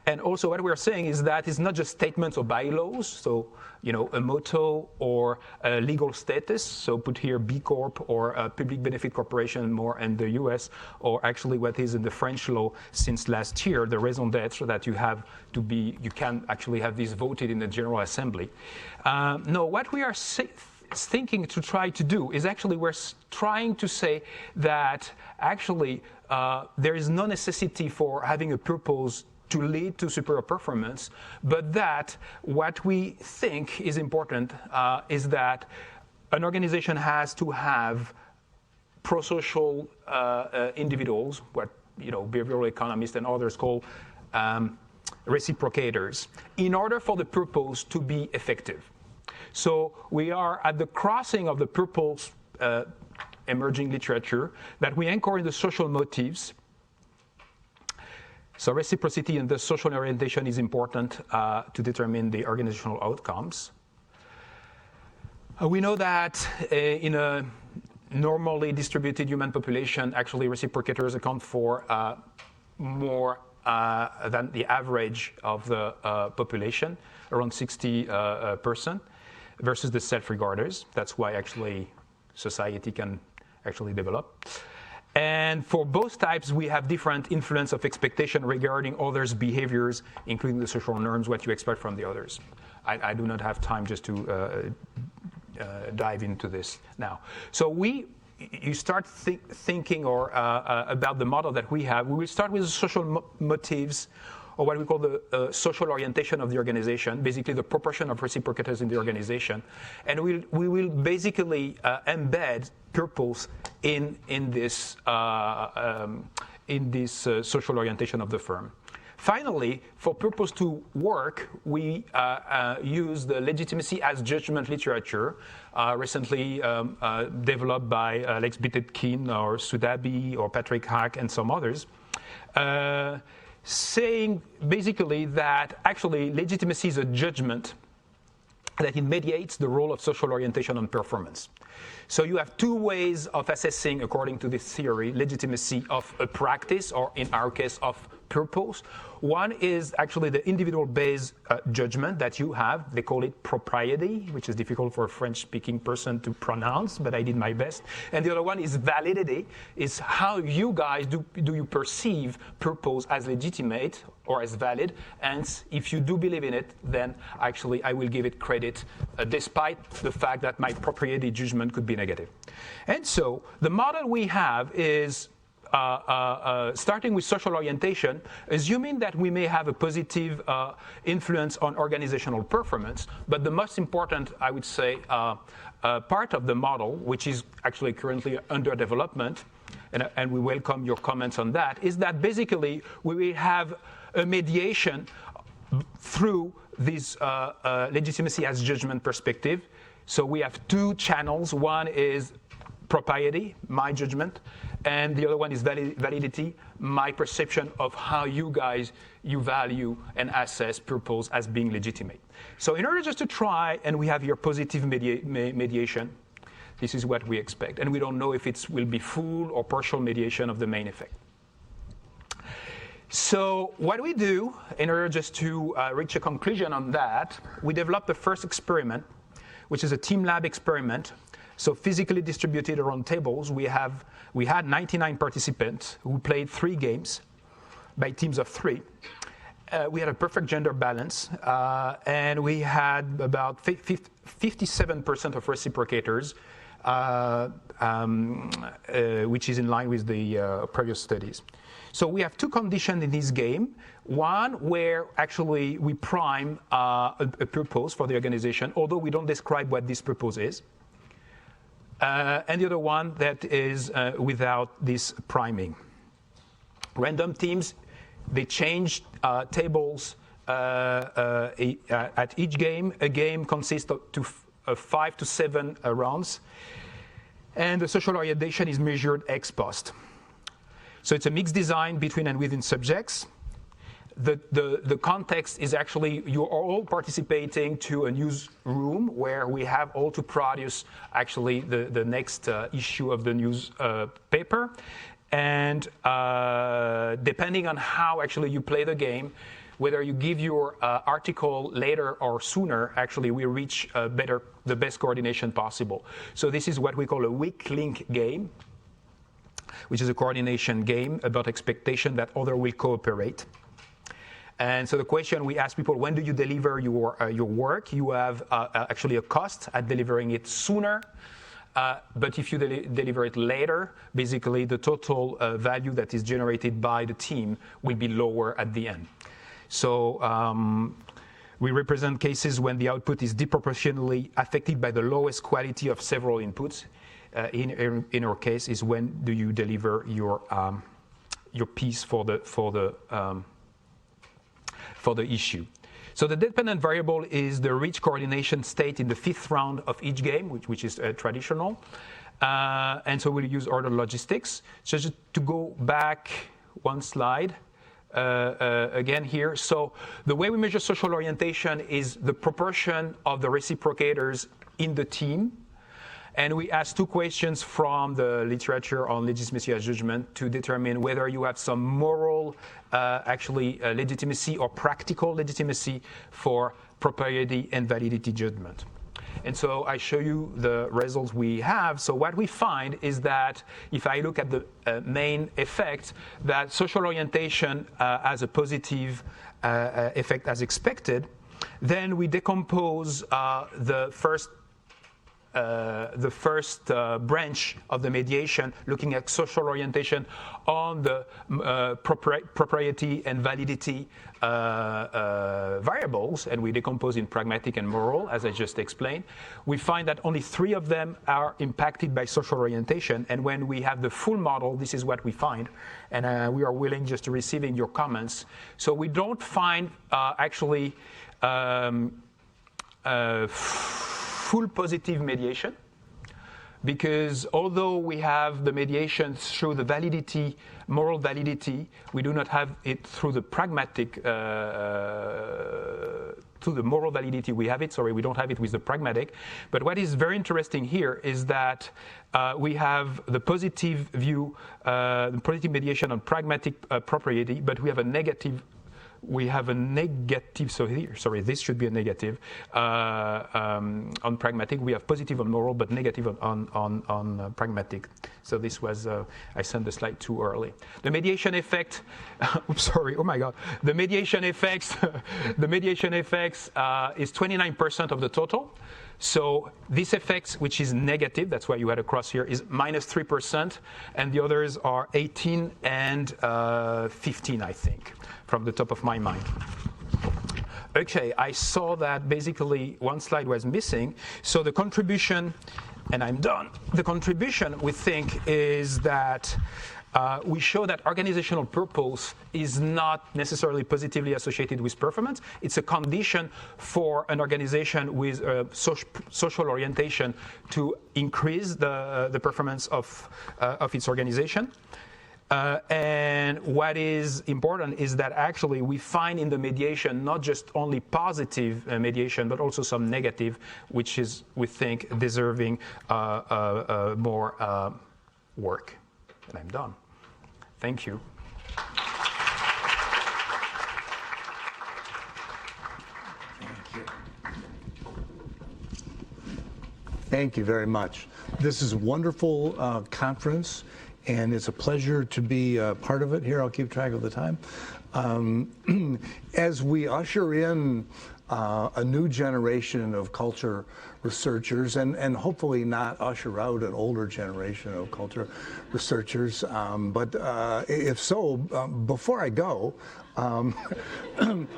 And also what we're saying is that it's not just statements or bylaws, so, a motto or a legal status, so put here B Corp or a public benefit corporation more in the US, or actually what is in the French law since last year, the raison d'être, that you can actually have this voted in the General Assembly. No, what we are thinking to try to do is actually we're trying to say that actually there is no necessity for having a purpose to lead to superior performance, but that what we think is important is that an organization has to have pro-social individuals, what behavioral economists and others call reciprocators, in order for the purpose to be effective. So we are at the crossing of the purpose emerging literature that we anchor in the social motives. So reciprocity and the social orientation is important to determine the organizational outcomes. We know that in a normally distributed human population, actually reciprocators account for more than the average of the population, around 60%, versus the self-regarders. That's why actually society can actually develop. And for both types, we have different influence of expectation regarding others' behaviors, including the social norms, what you expect from the others. I do not have time just to dive into this now. So you start thinking about the model that we have. We will start with the social motives, or what we call the social orientation of the organization, basically the proportion of reciprocators in the organization. And we will basically embed purpose in this social orientation of the firm. Finally, for purpose to work, we use the legitimacy as judgment literature, recently developed by Alex Bittetkin or Sudabi or Patrick Hack and some others, saying basically that actually legitimacy is a judgment, that it mediates the role of social orientation on performance. So you have two ways of assessing, according to this theory, legitimacy of a practice, or in our case, of purpose. One is actually the individual-based judgment that you have. They call it propriety, which is difficult for a French-speaking person to pronounce, but I did my best. And the other one is validity, is how you guys do you perceive purpose as legitimate or as valid. And if you do believe in it, then actually I will give it credit, despite the fact that my propriety judgment could be negative. And so the model we have is starting with social orientation, assuming that we may have a positive influence on organizational performance, but the most important, I would say, part of the model, which is actually currently under development, and we welcome your comments on that, is that basically we will have a mediation through this legitimacy as judgment perspective. So we have two channels. One is propriety, my judgment, and the other one is validity, my perception of how you value and assess purpose as being legitimate. So in order just to try, and we have here positive mediation, this is what we expect. And we don't know if it will be full or partial mediation of the main effect. So what we do, in order just to reach a conclusion on that, we developed the first experiment, which is a team lab experiment. So physically distributed around tables, we had 99 participants who played 3 games by teams of 3. we had a perfect gender balance, and we had about 57% of reciprocators, which is in line with the previous studies. So we have two conditions in this game. One where actually we prime a purpose for the organization, although we don't describe what this purpose is. And the other one that is without this priming. Random teams, they change tables at each game. A game consists of 5 to 7 rounds, and the social orientation is measured ex post. So it's a mixed design between and within subjects. The context is actually you are all participating to a newsroom where we have all to produce actually the next issue of the news paper. And depending on how actually you play the game, whether you give your article later or sooner, actually we reach the best coordination possible. So this is what we call a weak link game, which is a coordination game about expectation that others will cooperate. And so the question we ask people, when do you deliver your work? You have actually a cost at delivering it sooner. But if you deliver it later, basically the total value that is generated by the team will be lower at the end. So we represent cases when the output is disproportionately affected by the lowest quality of several inputs. In our case, is when do you deliver your piece for the issue. So the dependent variable is the reach coordination state in the 5th round of each game, which is traditional. And so we'll use order logistics. So just to go back one slide again here. So the way we measure social orientation is the proportion of the reciprocators in the team. And we ask 2 questions from the literature on legitimacy as judgment to determine whether you have some moral legitimacy or practical legitimacy for propriety and validity judgment. And so I show you the results we have. So what we find is that if I look at the main effect, that social orientation has a positive effect as expected, then we decompose the first branch of the mediation, looking at social orientation on the propriety and validity variables, and we decompose in pragmatic and moral, as I just explained. We find that only 3 of them are impacted by social orientation, and when we have the full model, this is what we find, and we are willing just to receiving your comments. So we don't find full positive mediation, because although we have the mediation through the validity, moral validity, we do not have it through the pragmatic, through the moral validity. We don't have it with the pragmatic. But what is very interesting here is that we have the positive view, the positive mediation on pragmatic propriety, but we have a negative. So here, sorry, this should be a negative. On pragmatic, we have positive on moral, but negative on pragmatic. So this was, I sent the slide too early. The mediation effect, oops, sorry, oh my God. The mediation effects is 29% of the total. So this effect, which is negative, that's why you had a cross here, is minus 3%, and the others are 18 and 15, I think, from the top of my mind. Okay, I saw that basically one slide was missing. So the contribution, and I'm done. The contribution, we think, is that we show that organizational purpose is not necessarily positively associated with performance. It's a condition for an organization with social orientation to increase the performance of its organization. And what is important is that actually we find in the mediation not just only positive mediation, but also some negative, which is, we think, deserving more work. And I'm done. Thank you. Thank you very much. This is a wonderful conference, and it's a pleasure to be part of it. Here, I'll keep track of the time. As we usher in a new generation of culture researchers, and hopefully not usher out an older generation of culture researchers, but if so, before I go,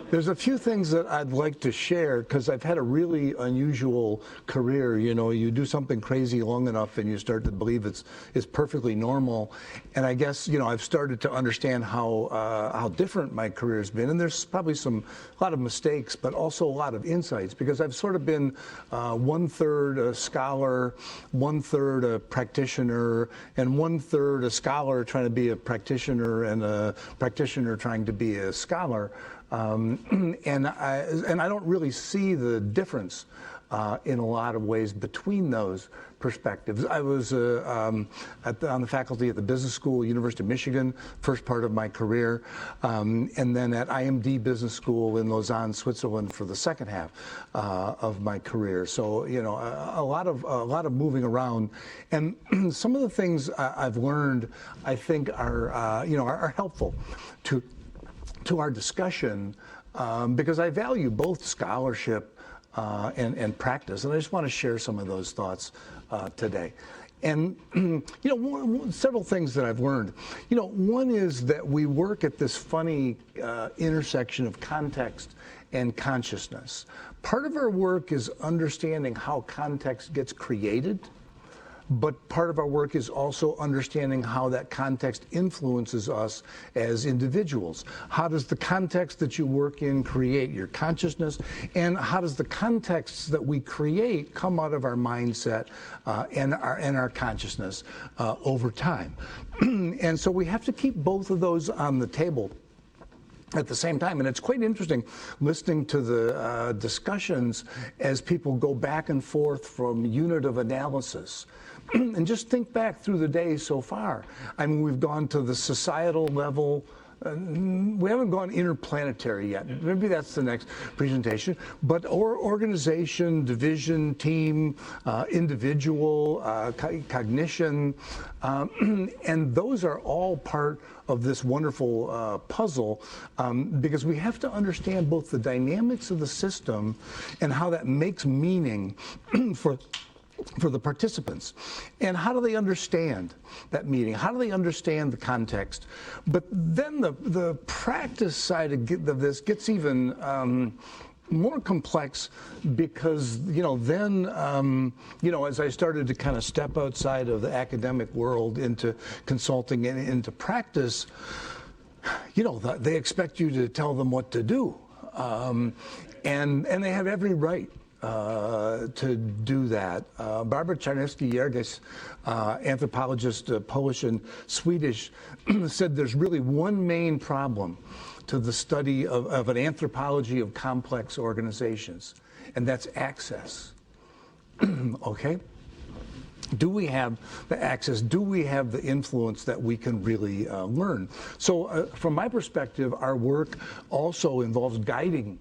there's a few things that I'd like to share, because I've had a really unusual career. You know, you do something crazy long enough and you start to believe it's perfectly normal. And I guess, you know, I've started to understand how different my career's been. And there's probably a lot of mistakes, but also a lot of insights, because I've sort of been 1/3 a scholar, 1/3 a practitioner, and 1/3 a scholar trying to be a practitioner and a practitioner trying to be a scholar, and I don't really see the difference in a lot of ways between those perspectives. I was on the faculty at the Business School, University of Michigan, first part of my career, and then at IMD Business School in Lausanne, Switzerland, for the second half of my career. So, you know, a lot of moving around, and some of the things I've learned, I think, are helpful to our discussion, because I value both scholarship and practice, and I just want to share some of those thoughts today. And you know, several things that I've learned. You know, one is that we work at this funny intersection of context and consciousness. Part of our work is understanding how context gets created, but part of our work is also understanding how that context influences us as individuals. How does the context that you work in create your consciousness, and how does the context that we create come out of our mindset and our consciousness over time? And so we have to keep both of those on the table at the same time. And it's quite interesting listening to the discussions as people go back and forth from unit of analysis. And just think back through the day so far. I mean, we've gone to the societal level. We haven't gone interplanetary yet. Maybe that's the next presentation. But organization, division, team, individual, cognition, and those are all part of this wonderful puzzle, because we have to understand both the dynamics of the system and how that makes meaning for the participants. And how do they understand that meeting? How do they understand the context? But then the practice side of this gets even more complex, because, you know, then, you know, as I started to kind of step outside of the academic world into consulting and into practice, you know, they expect you to tell them what to do. And they have every right to do that. Barbara Czarnecki-Jerges, anthropologist, Polish and Swedish, said there's really one main problem to the study of an anthropology of complex organizations, and that's access. Okay? Do we have the access? Do we have the influence that we can really learn? So from my perspective, our work also involves guiding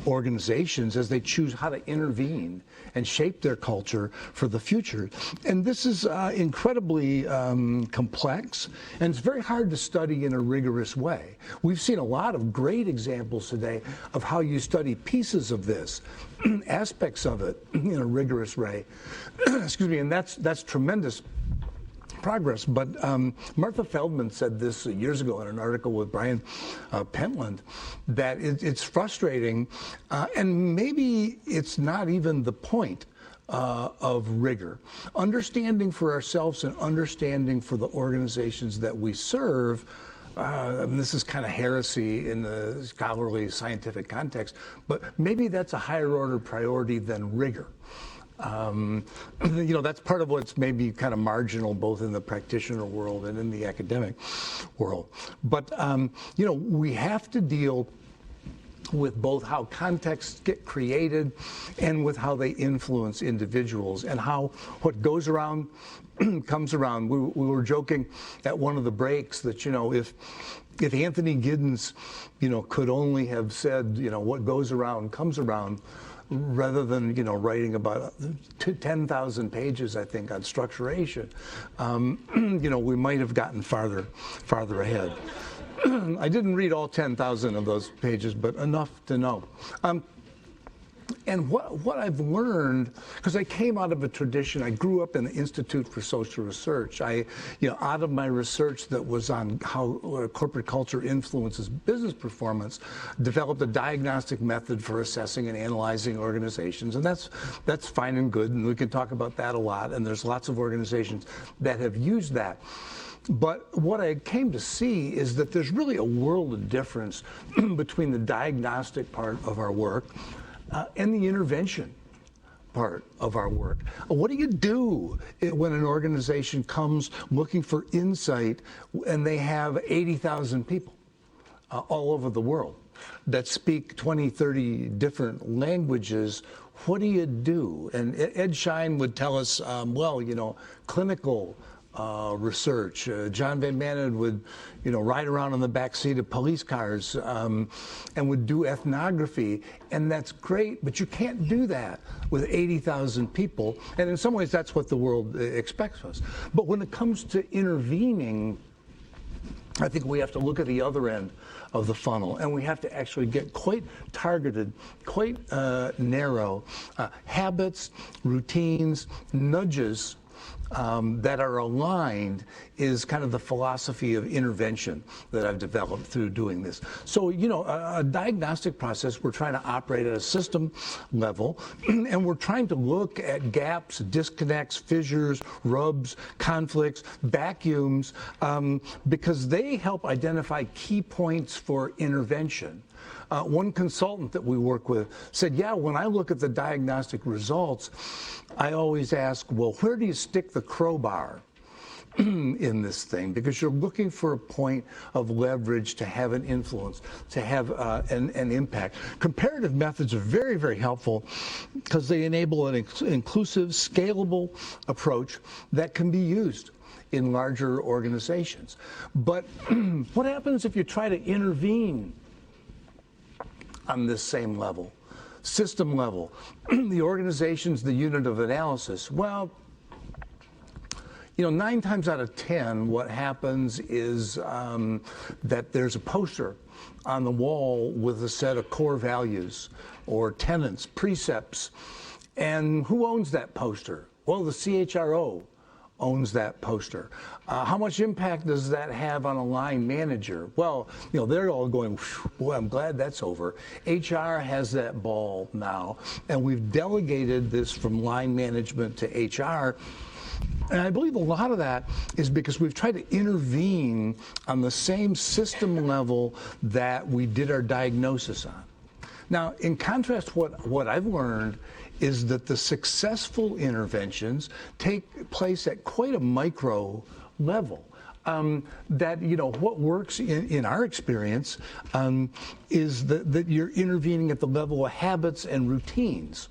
organizations as they choose how to intervene and shape their culture for the future. And this is incredibly complex, and it's very hard to study in a rigorous way. We've seen a lot of great examples today of how you study pieces of this, aspects of it, in a rigorous way. Excuse me, and that's tremendous progress. But Martha Feldman said this years ago in an article with Brian Pentland, that it's frustrating, and maybe it's not even the point of rigor. Understanding for ourselves and understanding for the organizations that we serve. And this is kind of heresy in the scholarly scientific context, but maybe that's a higher order priority than rigor. You know, that's part of what's maybe kind of marginal both in the practitioner world and in the academic world. But, you know, we have to deal with both how contexts get created and with how they influence individuals, and how what goes around comes around. We were joking at one of the breaks that, you know, if Anthony Giddens, you know, could only have said, you know, what goes around comes around, rather than, you know, writing about 10,000 pages, I think, on structuration, you know, we might have gotten farther ahead. I didn't read all 10,000 of those pages, but enough to know. And what I've learned, because I came out of a tradition, I grew up in the Institute for Social Research. Out of my research that was on how corporate culture influences business performance, developed a diagnostic method for assessing and analyzing organizations. And that's fine and good, and we can talk about that a lot. And there's lots of organizations that have used that. But what I came to see is that there's really a world of difference between the diagnostic part of our work and the intervention part of our work. What do you do when an organization comes looking for insight and they have 80,000 people all over the world that speak 20, 30 different languages? What do you do? And Ed Schein would tell us, clinical research. John Van Manen would, ride around in the back seat of police cars and would do ethnography, and that's great, but you can't do that with 80,000 people, and in some ways that's what the world expects of us. But when it comes to intervening, I think we have to look at the other end of the funnel, and we have to actually get quite targeted, quite narrow habits, routines, nudges that are aligned is kind of the philosophy of intervention that I've developed through doing this. So, a diagnostic process, we're trying to operate at a system level, and we're trying to look at gaps, disconnects, fissures, rubs, conflicts, vacuums, because they help identify key points for intervention. One consultant that we work with said, when I look at the diagnostic results, I always ask, well, where do you stick the crowbar in this thing? Because you're looking for a point of leverage to have an influence, to have an impact. Comparative methods are very, very helpful because they enable an inclusive, scalable approach that can be used in larger organizations. But what happens if you try to intervene on this same level, system level? The organization's the unit of analysis. Well, 9 times out of 10, what happens is that there's a poster on the wall with a set of core values or tenets, precepts. And who owns that poster? Well, the CHRO owns that poster. How much impact does that have on a line manager? Well, they're all going, boy, I'm glad that's over. HR has that ball now, and we've delegated this from line management to HR. And I believe a lot of that is because we've tried to intervene on the same system level that we did our diagnosis on. Now, in contrast, what I've learned is that the successful interventions take place at quite a micro level. What works in our experience is that you're intervening at the level of habits and routines.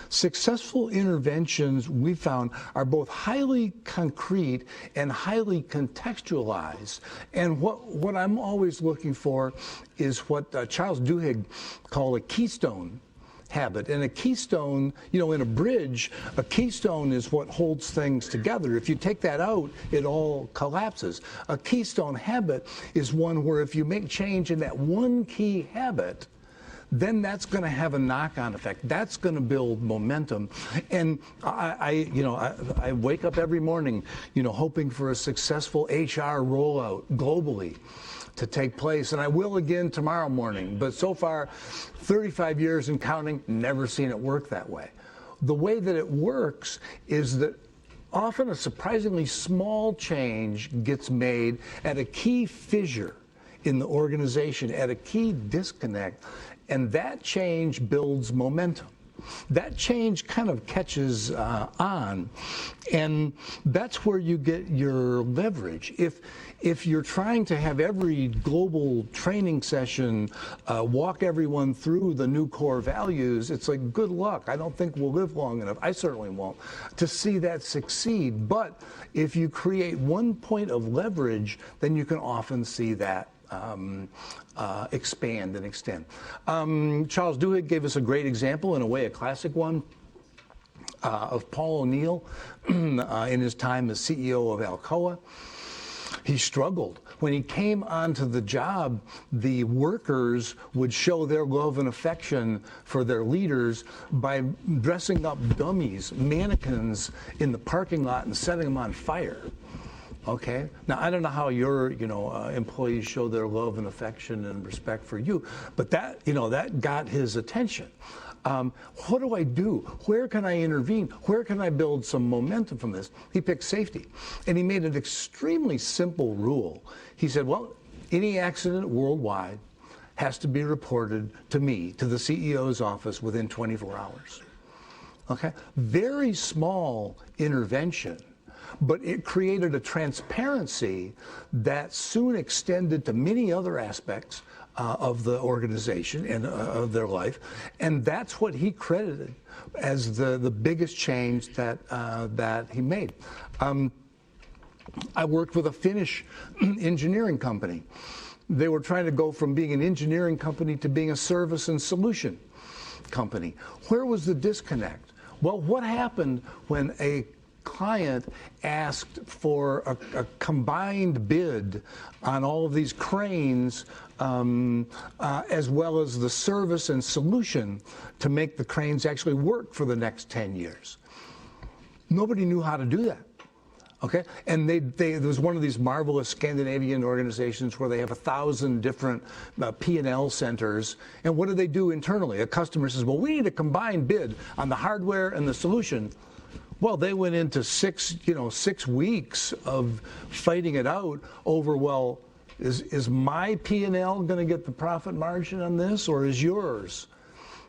Successful interventions, we found, are both highly concrete and highly contextualized. And what I'm always looking for is what Charles Duhigg called a keystone habit. And a keystone, in a bridge, a keystone is what holds things together. If you take that out, it all collapses. A keystone habit is one where if you make change in that one key habit, then that's going to have a knock-on effect. That's going to build momentum. And I wake up every morning, hoping for a successful HR rollout globally to take place, and I will again tomorrow morning. But so far, 35 years and counting, never seen it work that way. The way that it works is that often a surprisingly small change gets made at a key fissure in the organization, at a key disconnect, and that change builds momentum. That change kind of catches on, and that's where you get your leverage. If you're trying to have every global training session walk everyone through the new core values, it's like, good luck. I don't think we'll live long enough, I certainly won't, to see that succeed. But if you create one point of leverage, then you can often see that expand and extend. Charles Duhigg gave us a great example, in a way a classic one, of Paul O'Neill in his time as CEO of Alcoa. He struggled. When he came onto the job, the workers would show their love and affection for their leaders by dressing up dummies, mannequins, in the parking lot and setting them on fire. Okay. Now, I don't know how your, employees show their love and affection and respect for you, but that, that got his attention. What do I do? Where can I intervene? Where can I build some momentum from this? He picked safety, and he made an extremely simple rule. He said, well, any accident worldwide has to be reported to me, to the CEO's office, within 24 hours. Okay? Very small intervention, but it created a transparency that soon extended to many other aspects of the organization and of their life, and that's what he credited as the biggest change that he made. I worked with a Finnish engineering company. They were trying to go from being an engineering company to being a service and solution company. Where was the disconnect? Well, what happened when a client asked for a combined bid on all of these cranes, as well as the service and solution to make the cranes actually work for the next 10 years? Nobody knew how to do that. Okay, and there was one of these marvelous Scandinavian organizations where they have 1,000 different P&L centers. And what do they do internally? A customer says, well, we need a combined bid on the hardware and the solution. Well, they went into 6 weeks of fighting it out over, well, is my P&L going to get the profit margin on this, or is yours?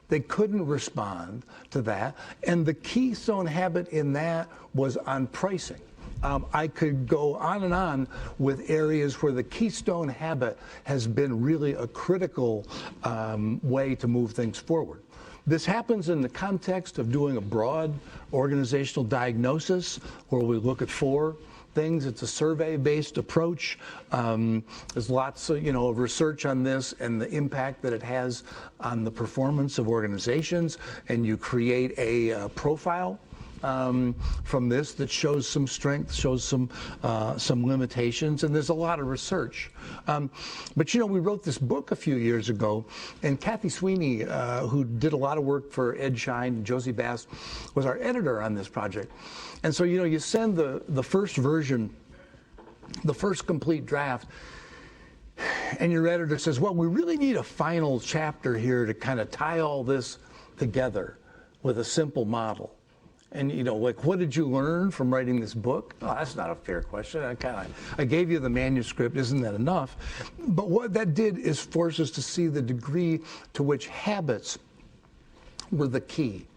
They couldn't respond to that. And the keystone habit in that was on pricing. I could go on and on with areas where the keystone habit has been really a critical way to move things forward. This happens in the context of doing a broad organizational diagnosis where we look at 4 things. It's a survey-based approach. There's lots of research on this and the impact that it has on the performance of organizations, and you create a profile from this that shows some strengths, shows some limitations, and there's a lot of research. But we wrote this book a few years ago, and Kathy Sweeney, who did a lot of work for Ed Schein and Josie Bass, was our editor on this project. And so you send the first version, the first complete draft, and your editor says, well, we really need a final chapter here to kind of tie all this together with a simple model. And, what did you learn from writing this book? Oh, that's not a fair question. I gave you the manuscript. Isn't that enough? But what that did is force us to see the degree to which habits were the key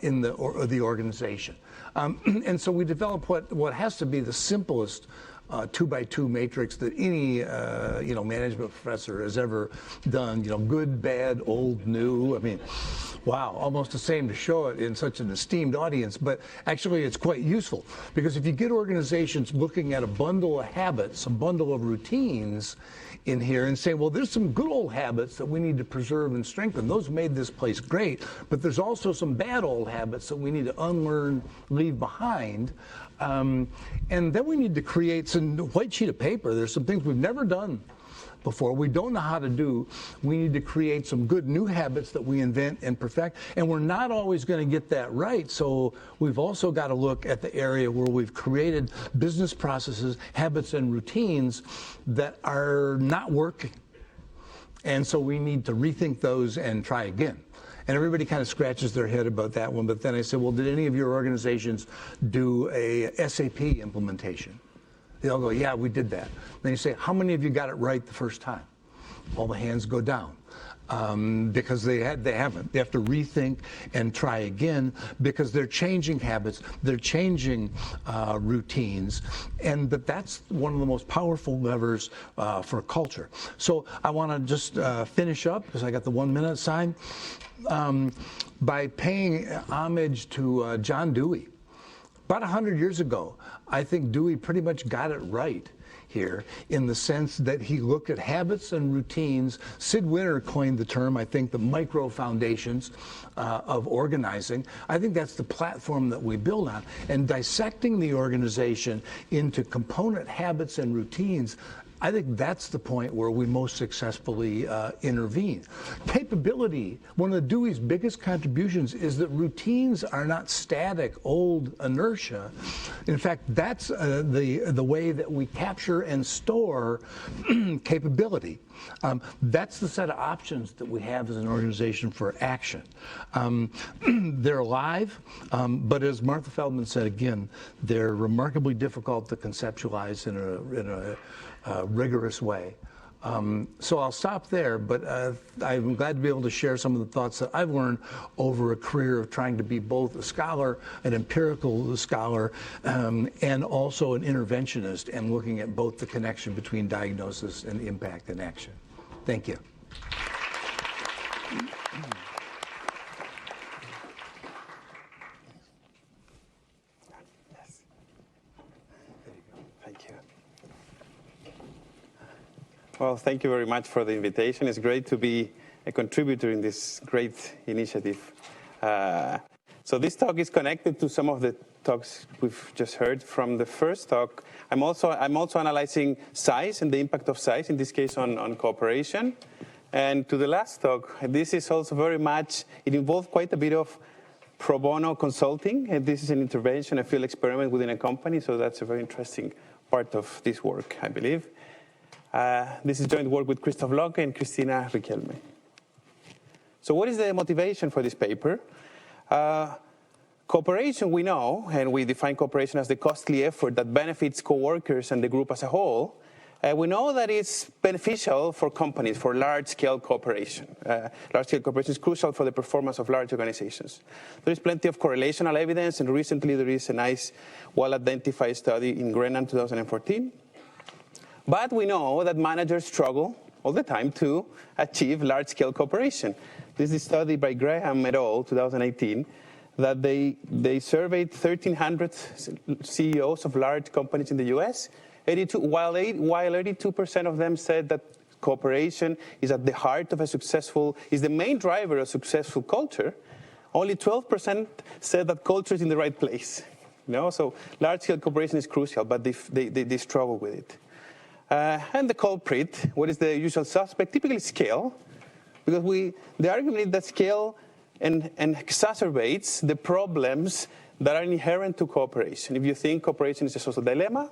in the organization. And so we developed what has to be the simplest 2x2 matrix that any management professor has ever done. Good, bad, old, new. I mean, wow, almost the same to show it in such an esteemed audience, but actually it's quite useful, because if you get organizations looking at a bundle of habits, a bundle of routines in here, and saying, well, there's some good old habits that we need to preserve and strengthen. Those made this place great, but there's also some bad old habits that we need to unlearn, leave behind. And then we need to create some white sheet of paper. There's some things we've never done before, we don't know how to do. We need to create some good new habits that we invent and perfect, and we're not always going to get that right. So we've also got to look at the area where we've created business processes, habits, and routines that are not working. And so we need to rethink those and try again. And everybody kind of scratches their head about that one. But then I said, well, did any of your organizations do a SAP implementation? They all go, yeah, we did that. Then you say, how many of you got it right the first time? All the hands go down. Because they haven't. They have to rethink and try again, because they're changing habits, they're changing routines, and that's one of the most powerful levers for culture. So I want to just finish up, because I got the 1 minute sign, by paying homage to John Dewey. About 100 years ago, I think Dewey pretty much got it right. here in the sense that he looked at habits and routines. Sid Winter coined the term, I think, the micro foundations of organizing. I think that's the platform that we build on. And dissecting the organization into component habits and routines, I think that's the point where we most successfully intervene. Capability, one of Dewey's biggest contributions is that routines are not static, old inertia. In fact, that's the way that we capture and store capability. That's the set of options that we have as an organization for action. They're alive, but as Martha Feldman said again, they're remarkably difficult to conceptualize in a rigorous way. So I'll stop there, but I'm glad to be able to share some of the thoughts that I've learned over a career of trying to be both a scholar, an empirical scholar, and also an interventionist, and looking at both the connection between diagnosis and impact and action. Thank you. Well, thank you very much for the invitation. It's great to be a contributor in this great initiative. So this talk is connected to some of the talks we've just heard. From the first talk, I'm also analyzing size and the impact of size, in this case on cooperation. And to the last talk, this is also very much, it involved quite a bit of pro bono consulting. And this is an intervention, a field experiment within a company. So that's a very interesting part of this work, I believe. This is joint work with Christoph Locke and Christina Riquelme. So what is the motivation for this paper? Cooperation, we know, and we define cooperation as the costly effort that benefits coworkers and the group as a whole. We know that it's beneficial for companies, for large-scale cooperation. Large-scale cooperation is crucial for the performance of large organizations. There is plenty of correlational evidence, and recently there is a nice, well-identified study in Grennan 2014. But we know that managers struggle all the time to achieve large-scale cooperation. This is a study by Graham et al., 2018, that they surveyed 1,300 CEOs of large companies in the U.S., while 82% of them said that cooperation is at the heart of is the main driver of successful culture. Only 12% said that culture is in the right place. So large-scale cooperation is crucial, but they struggle with it. And the culprit, what is the usual suspect? Typically scale, because the argument is that scale and exacerbates the problems that are inherent to cooperation. If you think cooperation is a social dilemma,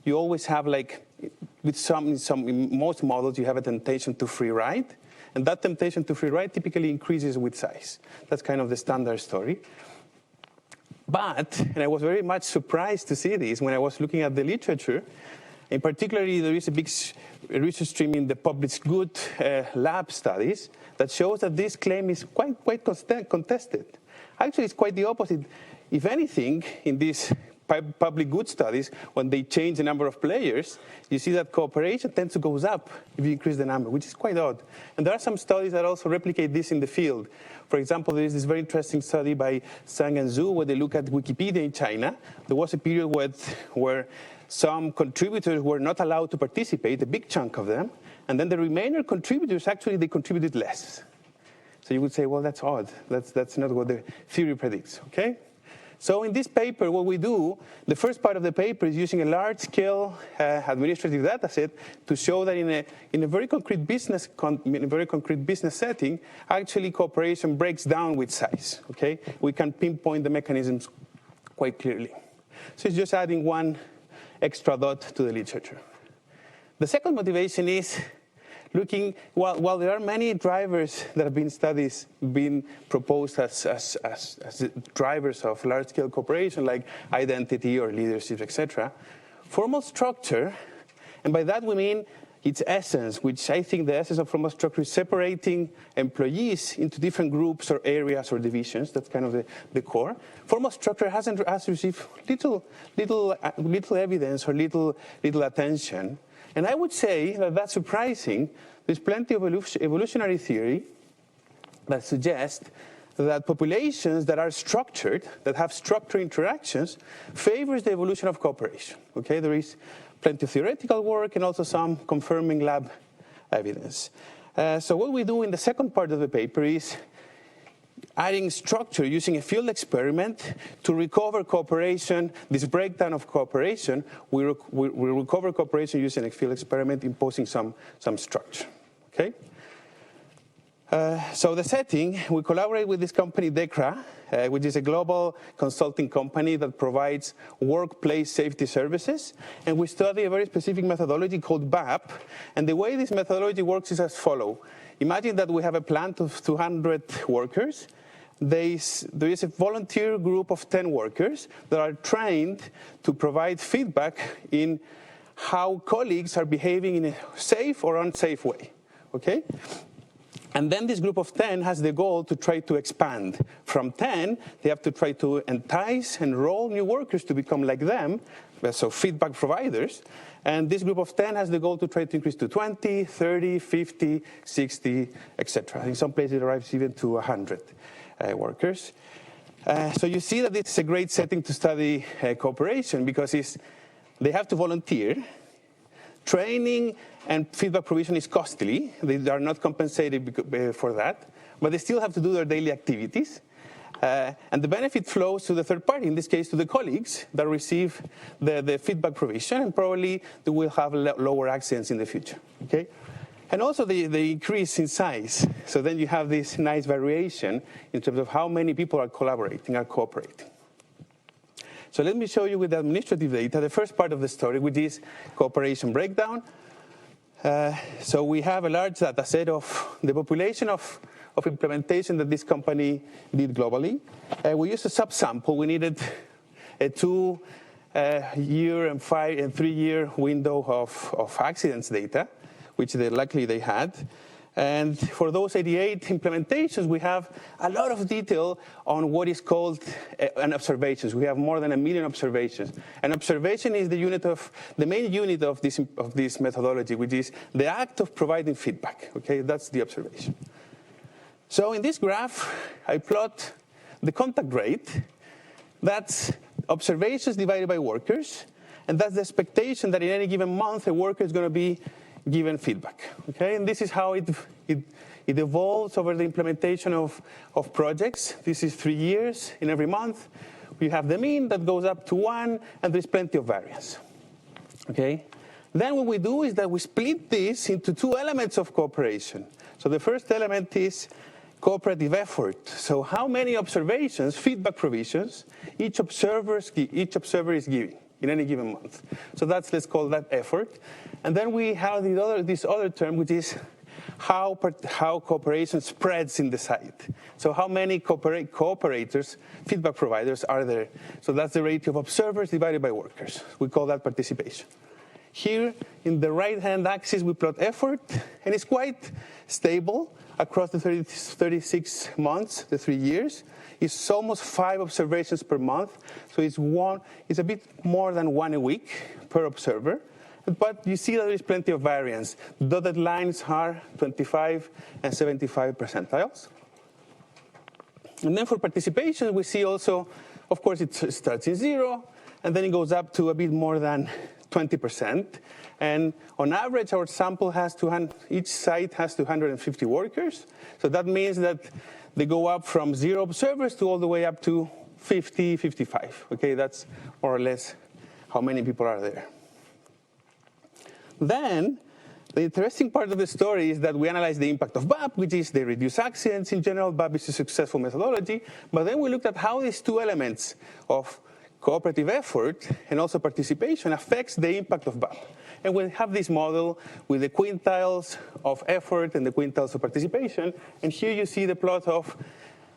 you always have, like, in most models, you have a temptation to free ride, and that temptation to free ride typically increases with size. That's kind of the standard story. But, and I was very much surprised to see this when I was looking at the literature. In particular, there is a big research stream in the published good lab studies that shows that this claim is quite contested. Actually, it's quite the opposite. If anything, in these public good studies, when they change the number of players, you see that cooperation tends to go up if you increase the number, which is quite odd. And there are some studies that also replicate this in the field. For example, there is this very interesting study by Zhang and Zhu where they look at Wikipedia in China. There was a period where some contributors were not allowed to participate, a big chunk of them, and then the remainder contributors, actually, they contributed less. So you would say, well, that's odd. That's not what the theory predicts, okay? So in this paper, what we do, the first part of the paper is using a large-scale administrative data set to show that in a very concrete business setting, actually cooperation breaks down with size, okay? We can pinpoint the mechanisms quite clearly. So it's just adding one extra dot to the literature. The second motivation is looking, while there are many drivers that have been proposed as drivers of large-scale cooperation, like identity or leadership, etc., formal structure, and by that we mean its essence, which I think the essence of formal structure is separating employees into different groups or areas or divisions. That's kind of the core. Formal structure has received little evidence or little attention. And I would say that that's surprising. There's plenty of evolutionary theory that suggests that populations that are structured, that have structured interactions, favors the evolution of cooperation. Okay, there is plenty of theoretical work, and also some confirming lab evidence. So what we do in the second part of the paper is adding structure using a field experiment to recover cooperation, this breakdown of cooperation. We recover cooperation using a field experiment, imposing some structure. Okay? So the setting, we collaborate with this company, DECRA, which is a global consulting company that provides workplace safety services. And we study a very specific methodology called BAP. And the way this methodology works is as follows. Imagine that we have a plant of 200 workers. There is a volunteer group of 10 workers that are trained to provide feedback in how colleagues are behaving in a safe or unsafe way. Okay? And then this group of 10 has the goal to try to expand. From 10, they have to try to entice, enroll new workers to become like them, so feedback providers. And this group of 10 has the goal to try to increase to 20, 30, 50, 60, etc. In some places, it arrives even to 100 workers. So you see that it's a great setting to study cooperation because they have to volunteer. Training and feedback provision is costly. They are not compensated for that, but they still have to do their daily activities. And the benefit flows to the third party, in this case to the colleagues that receive the feedback provision, and probably they will have lower accidents in the future. Okay? And also they increase in size. So then you have this nice variation in terms of how many people are collaborating, are cooperating. So let me show you with the administrative data the first part of the story, which is cooperation breakdown. So we have a large data set of the population of implementation that this company did globally. We used a subsample. We needed a 2-year and 3-year window of accidents data, which luckily they had. And for those 88 implementations, we have a lot of detail on what is called an observations. We have more than 1 million observations. An observation is the main unit of this methodology, which is the act of providing feedback. Okay, that's the observation. So in this graph, I plot the contact rate. That's observations divided by workers, and that's the expectation that in any given month a worker is going to be given feedback. Okay, and this is how it evolves over the implementation of projects. This is 3 years in every month. We have the mean that goes up to 1, and there's plenty of variance. Okay, then what we do is that we split this into 2 elements of cooperation. So the first element is cooperative effort. So how many observations, feedback provisions, each observer is giving in any given month. So let's call that effort. And then we have this other term, which is how cooperation spreads in the site. So how many cooperators, feedback providers are there? So that's the ratio of observers divided by workers. We call that participation. Here, in the right-hand axis, we plot effort, and it's quite stable across the 36 months, the 3 years. It's almost 5 observations per month, so it's a bit more than 1 a week per observer. But you see that there is plenty of variance. The dotted lines are 25 and 75 percentiles. And then for participation, we see also, of course, it starts in 0, and then it goes up to a bit more than 20%. And on average, our sample each site has 250 workers. So that means that they go up from 0 observers to all the way up to 50, 55. Okay, that's more or less how many people are there. Then, the interesting part of the story is that we analyze the impact of BAP, which is they reduce accidents in general. BAP is a successful methodology. But then we looked at how these 2 elements of cooperative effort and also participation affects the impact of BAP. And we have this model with the quintiles of effort and the quintiles of participation. And here you see the plot of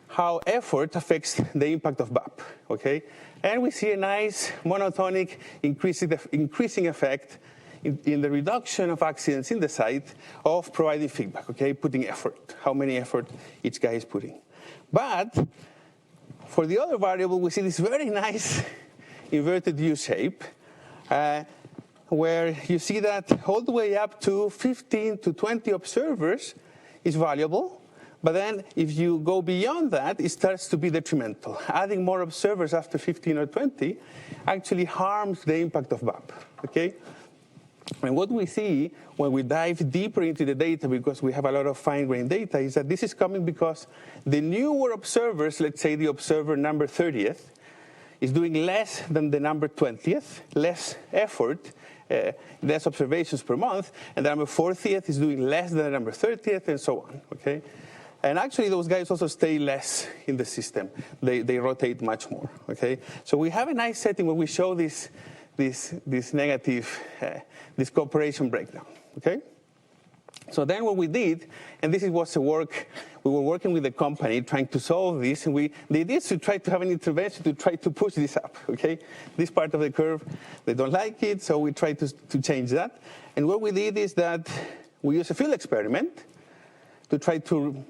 how effort affects the impact of BAP. Okay? And we see a nice monotonic increasing effect in the reduction of accidents in the site of providing feedback, okay, putting effort, how many effort each guy is putting. But for the other variable, we see this very nice inverted U shape, where you see that all the way up to 15 to 20 observers is valuable. But then if you go beyond that, it starts to be detrimental. Adding more observers after 15 or 20 actually harms the impact of BAP, okay? And what we see when we dive deeper into the data, because we have a lot of fine-grained data, is that this is coming because the newer observers, let's say the observer number 30th, is doing less than the number 20th, less effort, less observations per month, and the number 40th is doing less than the number 30th, and so on, okay? And actually, those guys also stay less in the system. They rotate much more, okay? So we have a nice setting where we show this negative, this cooperation breakdown, okay? So then what we did, and this was the work, we were working with the company trying to solve this, and the idea is to try to have an intervention to try to push this up, okay? This part of the curve, they don't like it, so we try to change that. And what we did is that we used a field experiment to try to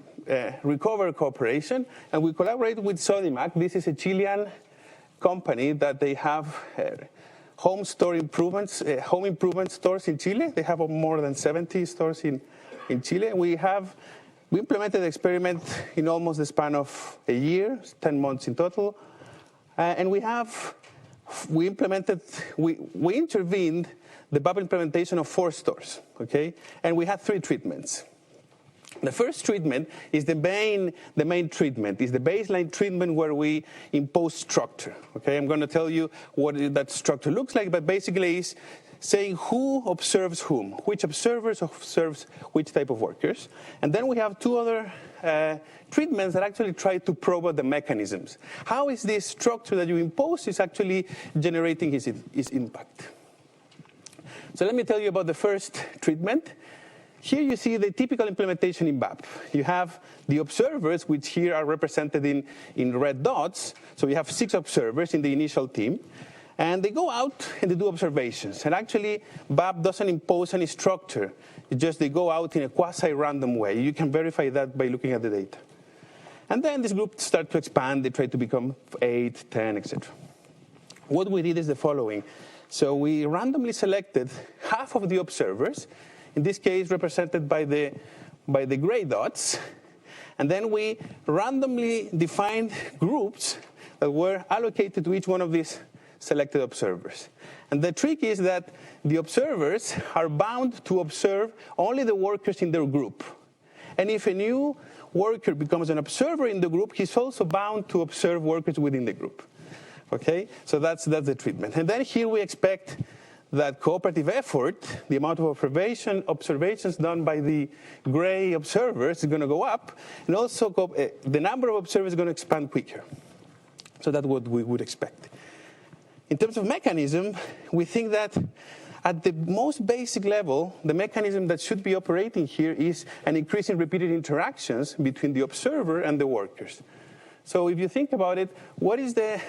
recover cooperation, and we collaborated with Sodimac. This is a Chilean company that they have home improvement stores in Chile. They have more than 70 stores in Chile. We implemented the experiment in almost the span of a year, 10 months in total, and we intervened the BAP implementation of 4 stores, okay? And we had 3 treatments. The first treatment is the main treatment, is the baseline treatment where we impose structure. Okay, I'm going to tell you what that structure looks like, but basically is saying who observes whom, which observers observes which type of workers. And then we have 2 other treatments that actually try to probe the mechanisms. How is this structure that you impose is actually generating its impact? So let me tell you about the first treatment. Here you see the typical implementation in BAP. You have the observers, which here are represented in red dots. So you have 6 observers in the initial team. And they go out and they do observations. And actually, BAP doesn't impose any structure. They go out in a quasi-random way. You can verify that by looking at the data. And then this group starts to expand. They try to become 8, 10, etc. What we did is the following. So we randomly selected half of the observers, in this case represented by the gray dots, and then we randomly defined groups that were allocated to each one of these selected observers. And the trick is that the observers are bound to observe only the workers in their group. And if a new worker becomes an observer in the group, he's also bound to observe workers within the group. Okay, so that's the treatment. And then here we expect that cooperative effort, the amount of observations done by the gray observers is going to go up, and also the number of observers is going to expand quicker. So that's what we would expect. In terms of mechanism, we think that at the most basic level, the mechanism that should be operating here is an increase in repeated interactions between the observer and the workers. So if you think about it, what is the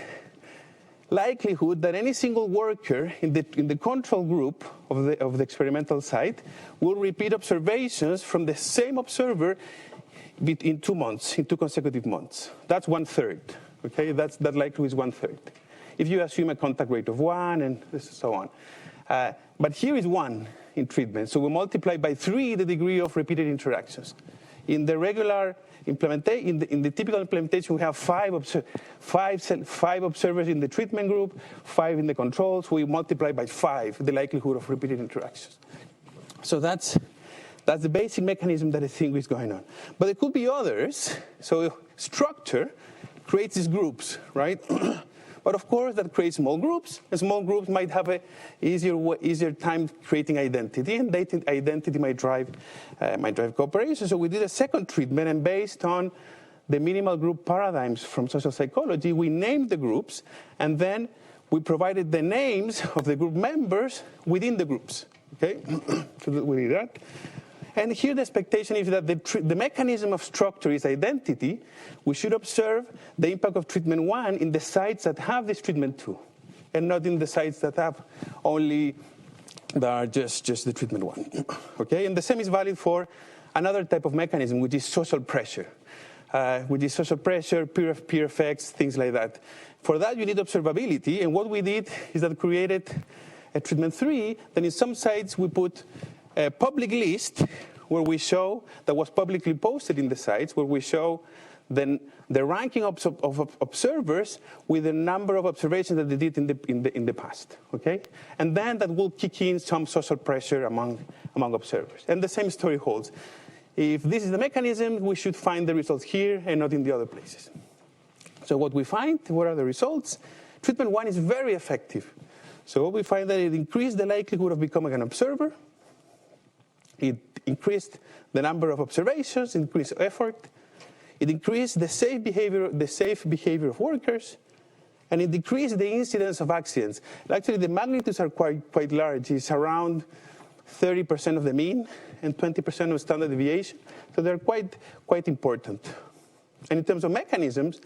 likelihood that any single worker in the control group of the experimental site will repeat observations from the same observer in 2 months, in 2 consecutive months? That's 1/3. Okay, that likelihood is 1/3. If you assume a contact rate of 1 and so on. But here is 1 in treatment. So we multiply by 3 the degree of repeated interactions. In the regular implementation, in the typical implementation, we have 5 observers in the treatment group, 5 in the controls. We multiply by 5 the likelihood of repeated interactions. So that's the basic mechanism that I think is going on. But there could be others. So structure creates these groups, right? But of course, that creates small groups, and small groups might have an easier time creating identity, and identity might drive cooperation. So we did a second treatment, and based on the minimal group paradigms from social psychology, we named the groups, and then we provided the names of the group members within the groups. Okay, so we did that. And here the expectation is that the mechanism of structure is identity. We should observe the impact of treatment 1 in the sites that have this treatment 2, and not in the sites that are just the treatment 1. Okay, and the same is valid for another type of mechanism, which is social pressure. Peer effects, things like that. For that, you need observability, and what we did is that created a treatment 3. Then in some sites, we put a public list where we show, that was publicly posted in the sites, where we show then the ranking of observers with the number of observations that they did in the past, okay? And then that will kick in some social pressure among observers. And the same story holds. If this is the mechanism, we should find the results here and not in the other places. So what we find, what are the results? Treatment 1 is very effective. So what we find that it increased the likelihood of becoming an observer. It increased the number of observations, increased effort. It increased the safe behavior of workers, and it decreased the incidence of accidents. Actually, the magnitudes are quite large. It's around 30% of the mean and 20% of standard deviation. So they're quite important. And in terms of mechanisms,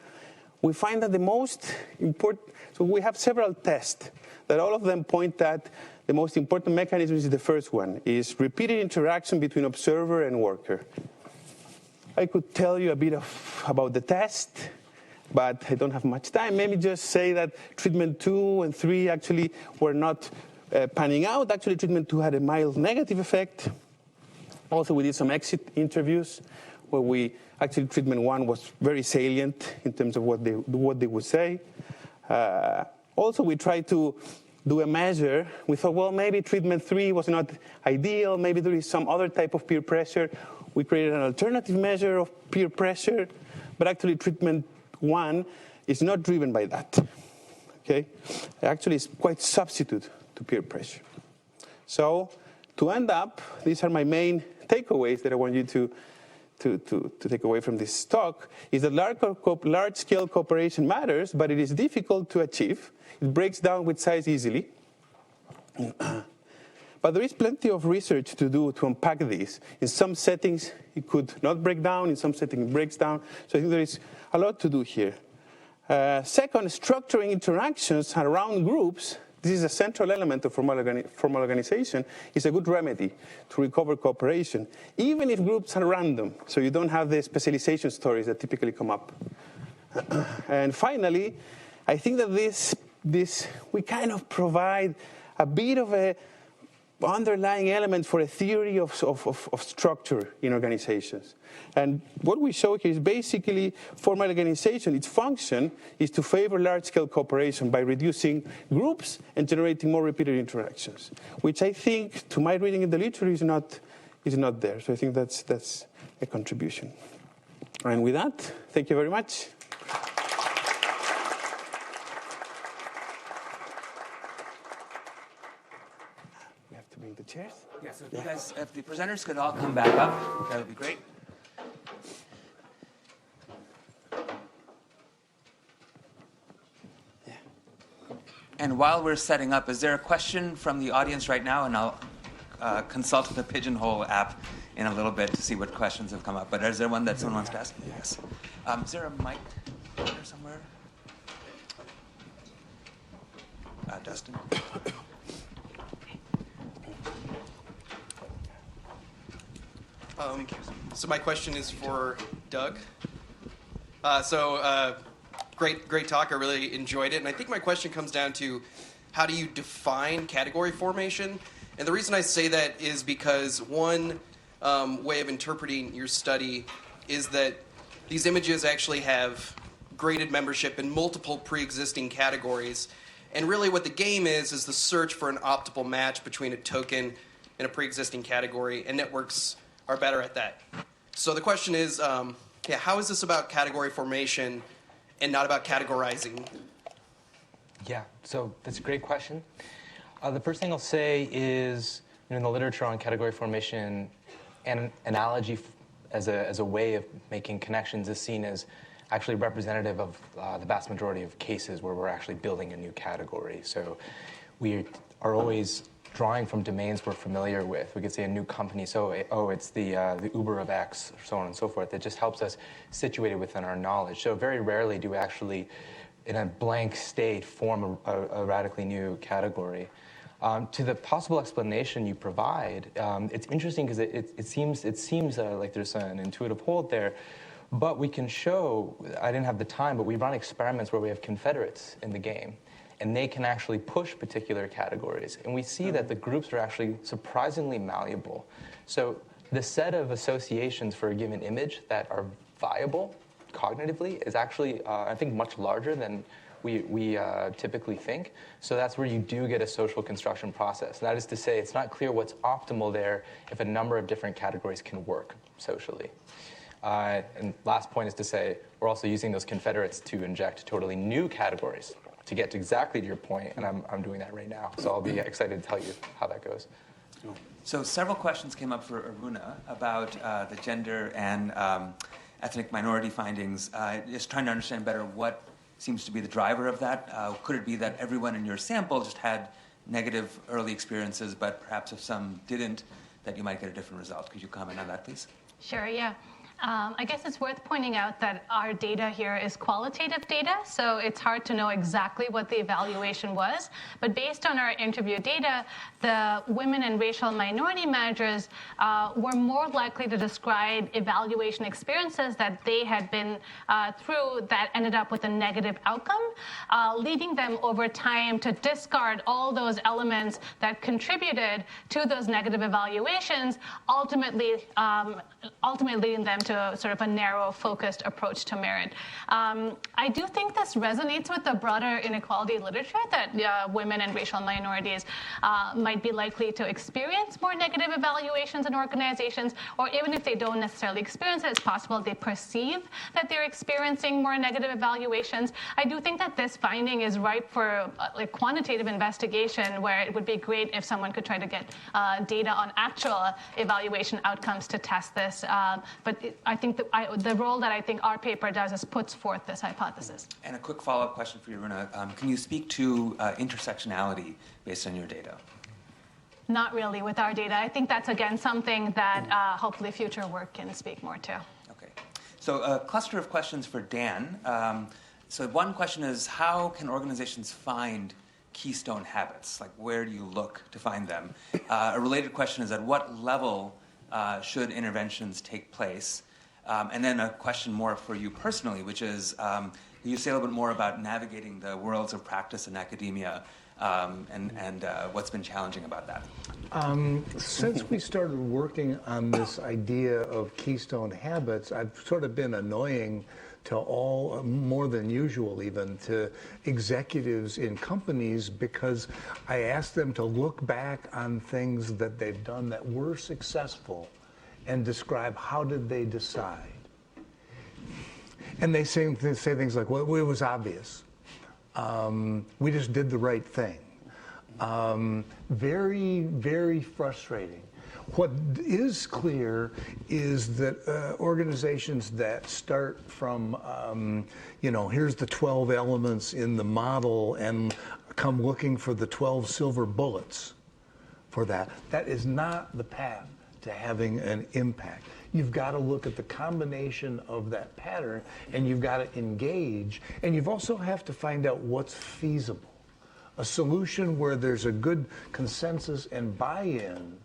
we find that the most important, so we have several tests that all of them point at the most important mechanism is the first one, is repeated interaction between observer and worker. I could tell you a bit about the test, but I don't have much time. Maybe just say that treatment 2 and 3 actually were not panning out. Actually, treatment 2 had a mild negative effect. Also, we did some exit interviews where treatment 1 was very salient in terms of what they would say. Also, we tried to do a measure. We thought, well, maybe treatment 3 was not ideal. Maybe there is some other type of peer pressure. We created an alternative measure of peer pressure, but actually treatment 1 is not driven by that. Okay? Actually, it's quite substitute to peer pressure. So to end up, these are my main takeaways that I want you to take away from this talk, is that large-scale cooperation matters, but it is difficult to achieve. It breaks down with size easily. But there is plenty of research to do to unpack this. In some settings, it could not break down. In some settings, it breaks down. So I think there is a lot to do here. Second, structuring interactions around groups. This is a central element of formal organization. Is a good remedy to recover cooperation, even if groups are random, so you don't have the specialization stories that typically come up. And finally, I think that this we kind of provide a bit of a underlying element for a theory of structure in organizations. And what we show here is basically formal organization. Its function is to favor large-scale cooperation by reducing groups and generating more repeated interactions, which I think, to my reading in the literature, is not there. So I think that's a contribution. And with that, thank you very much. Bring the chairs. Yeah, so if the presenters could all come back up, that would be great. Yeah. And while we're setting up, is there a question from the audience right now? And I'll consult the Pigeonhole app in a little bit to see what questions have come up. But is there one that someone wants to ask? Yes. Is there a mic there somewhere? Dustin? So my question is for Doug. Great talk. I really enjoyed it. And I think my question comes down to, how do you define category formation? And the reason I say that is because one way of interpreting your study is that these images actually have graded membership in multiple pre-existing categories. And really what the game is the search for an optimal match between a token and a pre-existing category, and networks are better at that. So the question is, how is this about category formation and not about categorizing? Yeah, so that's a great question. The first thing I'll say is, in the literature on category formation, an analogy as a way of making connections is seen as actually representative of the vast majority of cases where we're actually building a new category. So we are always drawing from domains we're familiar with. We could say a new company, so it's the Uber of X, so on and so forth. It just helps us situate it within our knowledge. So very rarely do we actually, in a blank state, form a radically new category. To the possible explanation you provide, it's interesting because it seems like there's an intuitive hold there. But we can show, I didn't have the time, but we run experiments where we have confederates in the game. And they can actually push particular categories. And we see that the groups are actually surprisingly malleable. So the set of associations for a given image that are viable cognitively is actually, I think, much larger than we typically think. So that's where you do get a social construction process. That is to say, it's not clear what's optimal there if a number of different categories can work socially. And last point is to say, we're also using those confederates to inject totally new categories to get exactly to your point, and I'm doing that right now. So I'll be excited to tell you how that goes. So several questions came up for Aruna about the gender and ethnic minority findings. Just trying to understand better what seems to be the driver of that. Could it be that everyone in your sample just had negative early experiences, but perhaps if some didn't, that you might get a different result? Could you comment on that, please? Sure, yeah. I guess it's worth pointing out that our data here is qualitative data, so it's hard to know exactly what the evaluation was. But based on our interview data, the women and racial minority managers were more likely to describe evaluation experiences that they had been through that ended up with a negative outcome, leading them over time to discard all those elements that contributed to those negative evaluations, ultimately leading them to sort of a narrow, focused approach to merit. I do think this resonates with the broader inequality literature that women and racial minorities might be likely to experience more negative evaluations in organizations, or even if they don't necessarily experience it, it's possible they perceive that they're experiencing more negative evaluations. I do think that this finding is ripe for like quantitative investigation, where it would be great if someone could try to get data on actual evaluation outcomes to test this. But I think that the role that I think our paper does is puts forth this hypothesis. And a quick follow-up question for you, Aruna. Can you speak to intersectionality based on your data? Not really with our data. I think that's, again, something that hopefully future work can speak more to. Okay. So a cluster of questions for Dan. So one question is, how can organizations find keystone habits? Like, where do you look to find them? A related question is, at what level should interventions take place? And then a question more for you personally, which is, can you say a little bit more about navigating the worlds of practice and academia and what's been challenging about that? Since we started working on this idea of keystone habits, I've sort of been annoying to all, more than usual even, to executives in companies, because I asked them to look back on things that they've done that were successful and describe how did they decide. And they say things like, well, it was obvious. We just did the right thing. Very, very frustrating. What is clear is that organizations that start from, here's the 12 elements in the model and come looking for the 12 silver bullets for that is not the path to having an impact. You've got to look at the combination of that pattern, and you've got to engage, and you've also have to find out what's feasible. A solution where there's a good consensus and buy-in,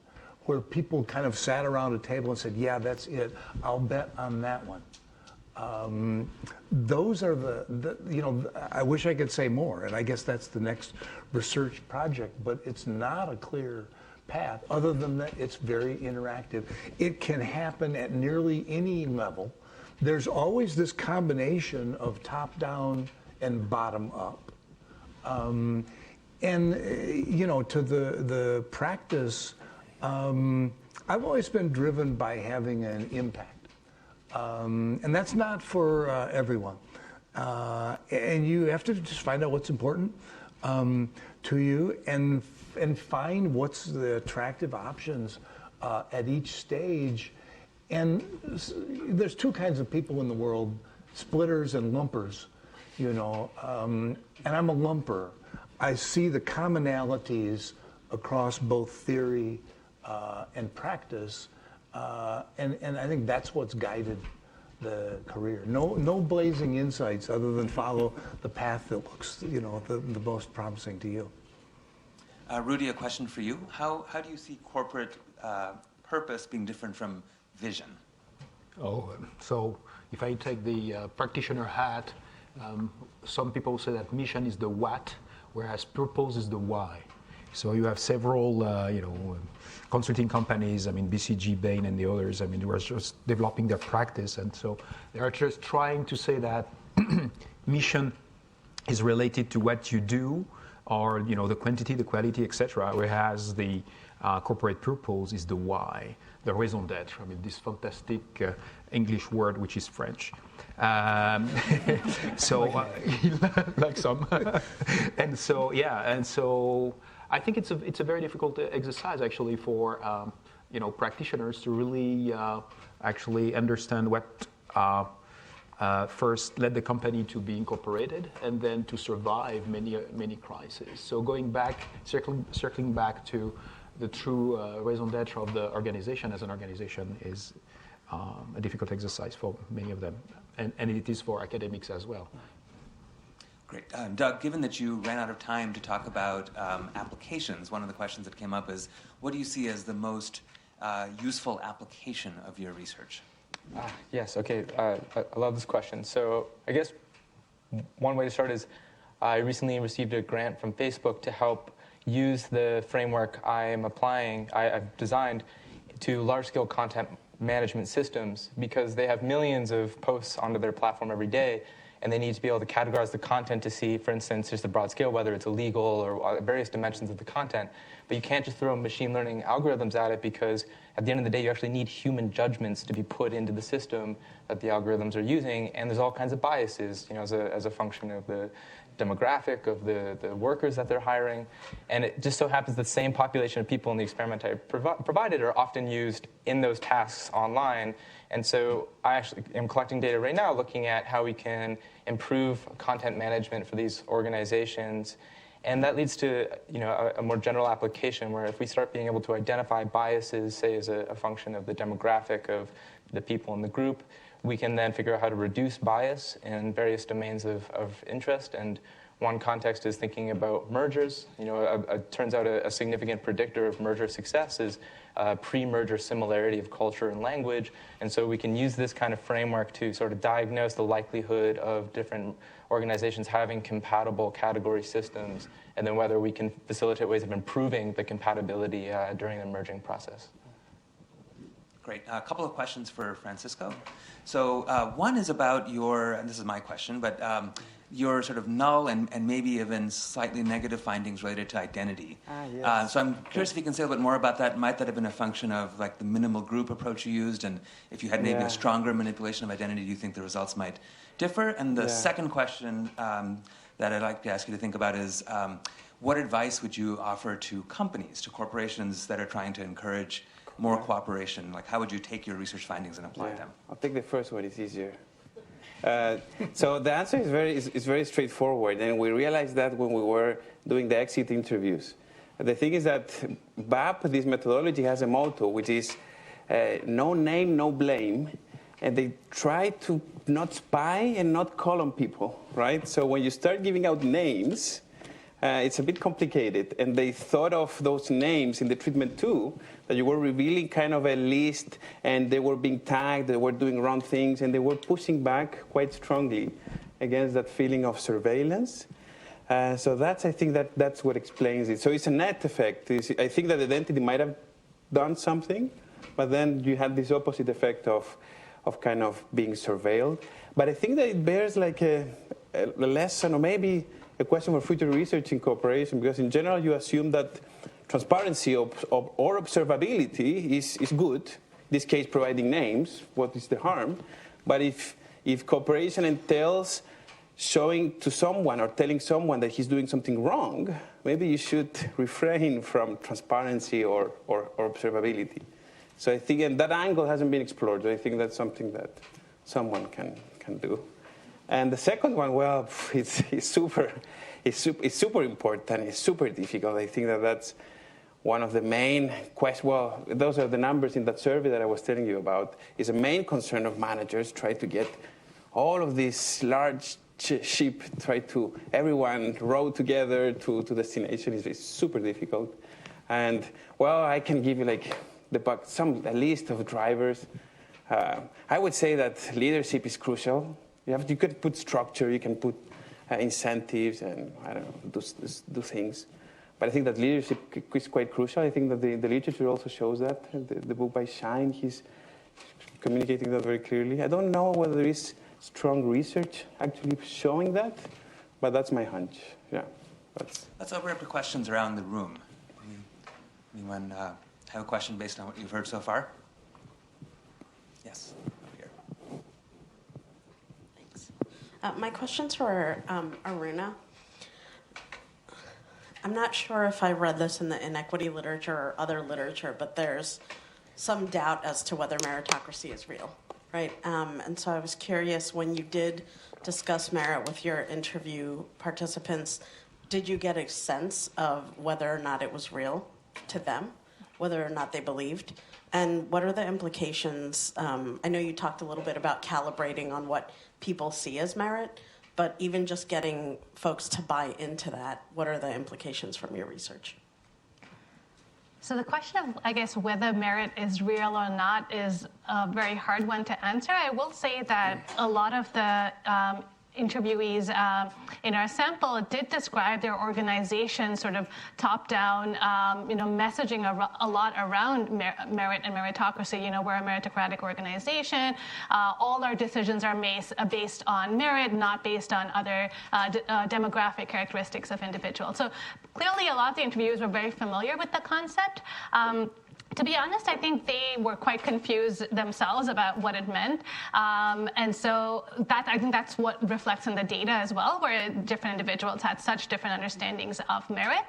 where people kind of sat around a table and said, yeah, that's it, I'll bet on that one. Those are I wish I could say more, and I guess that's the next research project, but it's not a clear path, other than that it's very interactive. It can happen at nearly any level. There's always this combination of top-down and bottom-up. To the practice, I've always been driven by having an impact. And that's not for everyone. And you have to just find out what's important to you and find what's the attractive options at each stage. And there's two kinds of people in the world, splitters and lumpers, and I'm a lumper. I see the commonalities across both theory and practice, and I think that's what's guided the career. No blazing insights other than follow the path that looks, the most promising to you. Rudy, a question for you. How do you see corporate purpose being different from vision? So if I take the practitioner hat, some people say that mission is the what, whereas purpose is the why. So you have several, consulting companies, BCG, Bain, and the others, who are just developing their practice. And so they are just trying to say that mission is related to what you do, or the quantity, the quality, etc. Whereas the corporate purpose is the why, the raison d'être. This fantastic English word, which is French. So, like some. And so I think it's a very difficult exercise actually for practitioners to really actually understand what. First, led the company to be incorporated, and then to survive many crises. So circling back to the true raison d'être of the organization as an organization is a difficult exercise for many of them, and it is for academics as well. Great. Doug, given that you ran out of time to talk about applications, one of the questions that came up is, what do you see as the most useful application of your research? Yes, okay. I love this question. So I guess one way to start is I recently received a grant from Facebook to help use the framework I've designed to large-scale content management systems, because they have millions of posts onto their platform every day, and they need to be able to categorize the content to see, for instance, just a broad scale, whether it's illegal or various dimensions of the content. But you can't just throw machine learning algorithms at it, because at the end of the day, you actually need human judgments to be put into the system that the algorithms are using. And there's all kinds of biases, as a function of the demographic of the workers that they're hiring. And it just so happens the same population of people in the experiment I provided are often used in those tasks online. And so I actually am collecting data right now looking at how we can improve content management for these organizations. And that leads to a more general application, where if we start being able to identify biases, say as a function of the demographic of the people in the group, we can then figure out how to reduce bias in various domains of interest. And one context is thinking about mergers. It turns out a significant predictor of merger success is pre-merger similarity of culture and language. And so we can use this kind of framework to sort of diagnose the likelihood of different organizations having compatible category systems, and then whether we can facilitate ways of improving the compatibility during the merging process. Great. A couple of questions for Francisco. So one is about and this is my question, but your sort of null and maybe even slightly negative findings related to identity. Yes. So I'm curious if you can say a little bit more about that. Might that have been a function of like the minimal group approach you used? And if you had maybe a stronger manipulation of identity, do you think the results might differ? And the second question that I'd like to ask you to think about is, what advice would you offer to companies, to corporations that are trying to encourage more cooperation? Like, how would you take your research findings and apply them? I'll take the first one. It's easier. So the answer is very straightforward, and we realized that when we were doing the exit interviews. The thing is that BAP, this methodology, has a motto, which is no name, no blame, and they try to not spy and not call on people, right? So when you start giving out names, it's a bit complicated, and they thought of those names in the treatment too, that you were revealing kind of a list, and they were being tagged, they were doing wrong things, and they were pushing back quite strongly against that feeling of surveillance. So I think that's what explains it. So it's a net effect. I think that identity might have done something, but then you had this opposite effect of kind of being surveilled. But I think that it bears like a lesson, or maybe a question for future research in cooperation, because in general you assume that transparency or observability is good, in this case providing names, what is the harm? But if cooperation entails showing to someone or telling someone that he's doing something wrong, maybe you should refrain from transparency or observability. So I think, and that angle hasn't been explored. I think that's something that someone can do. And the second one, well, it's super important. It's super difficult. I think that's one of the main questions. Well, those are the numbers in that survey that I was telling you about. Is a main concern of managers. Try to get all of these large ship, everyone row together to destination. Is super difficult. And well, I can give you like a list of drivers. I would say that leadership is crucial. You can put structure, you can put incentives, and I don't know, do things. But I think that leadership is quite crucial. I think that the literature also shows that. The book by Shine, he's communicating that very clearly. I don't know whether there is strong research actually showing that, but that's my hunch. Yeah. Let's open up to questions around the room. Anyone have a question based on what you've heard so far? Yes, over here. Thanks. My question's for Aruna. I'm not sure if I read this in the inequity literature or other literature, but there's some doubt as to whether meritocracy is real, right? And so I was curious, when you did discuss merit with your interview participants, did you get a sense of whether or not it was real to them, whether or not they believed? And what are the implications? I know you talked a little bit about calibrating on what people see as merit, but even just getting folks to buy into that, what are the implications from your research? So the question of, I guess, whether merit is real or not is a very hard one to answer. I will say that a lot of the interviewees in our sample did describe their organization sort of top-down, messaging a lot around merit and meritocracy. We're a meritocratic organization. All our decisions are based on merit, not based on other demographic characteristics of individuals. So clearly, a lot of the interviewers were very familiar with the concept. To be honest, I think they were quite confused themselves about what it meant. And so I think that's what reflects in the data as well, where different individuals had such different understandings of merit.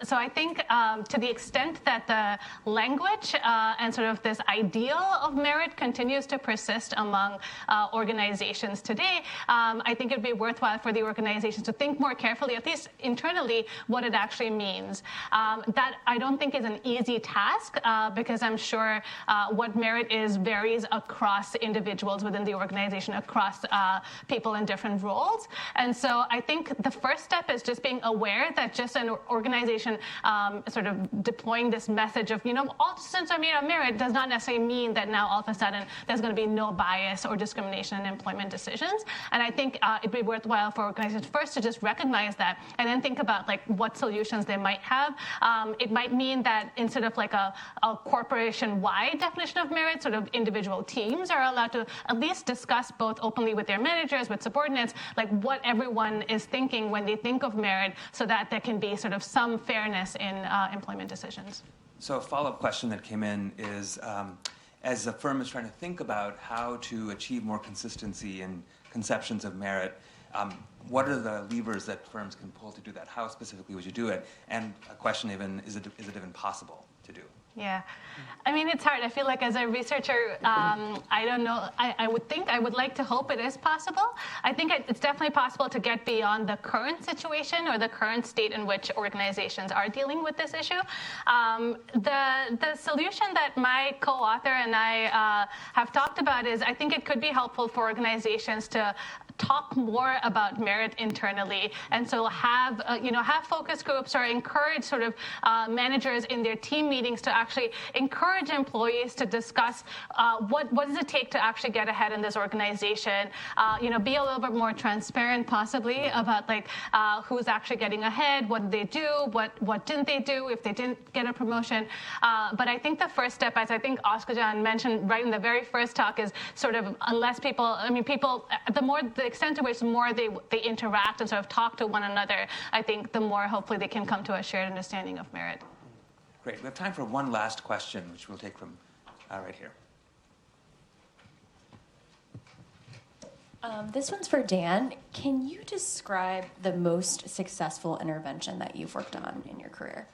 So I think to the extent that the language and sort of this ideal of merit continues to persist among organizations today, I think it'd be worthwhile for the organizations to think more carefully, at least internally, what it actually means. That I don't think is an easy task. Because I'm sure what merit is varies across individuals within the organization, across people in different roles. And so I think the first step is just being aware that just an organization sort of deploying this message of, all students are made on merit does not necessarily mean that now all of a sudden there's going to be no bias or discrimination in employment decisions. And I think it'd be worthwhile for organizations first to just recognize that and then think about what solutions they might have. It might mean that instead of a corporation-wide definition of merit, sort of individual teams are allowed to at least discuss both openly with their managers, with subordinates, what everyone is thinking when they think of merit so that there can be sort of some fairness in employment decisions. So a follow-up question that came in is, as the firm is trying to think about how to achieve more consistency in conceptions of merit, what are the levers that firms can pull to do that? How specifically would you do it? And a question even, is it even possible to do? Yeah. I mean, it's hard. I feel like as a researcher, I don't know. I would like to hope it is possible. I think it's definitely possible to get beyond the current situation or the current state in which organizations are dealing with this issue. The solution that my co-author and I have talked about is I think it could be helpful for organizations to talk more about merit internally, and so have focus groups or encourage sort of managers in their team meetings to actually encourage employees to discuss what does it take to actually get ahead in this organization. Be a little bit more transparent, possibly, about who's actually getting ahead, what did they do, what didn't they do if they didn't get a promotion. But I think the first step, as I think Oscar-Jan mentioned right in the very first talk, is sort of the extent to which the more they interact and sort of talk to one another, I think the more hopefully they can come to a shared understanding of merit. Great. We have time for one last question, which we'll take from right here. This one's for Dan. Can you describe the most successful intervention that you've worked on in your career?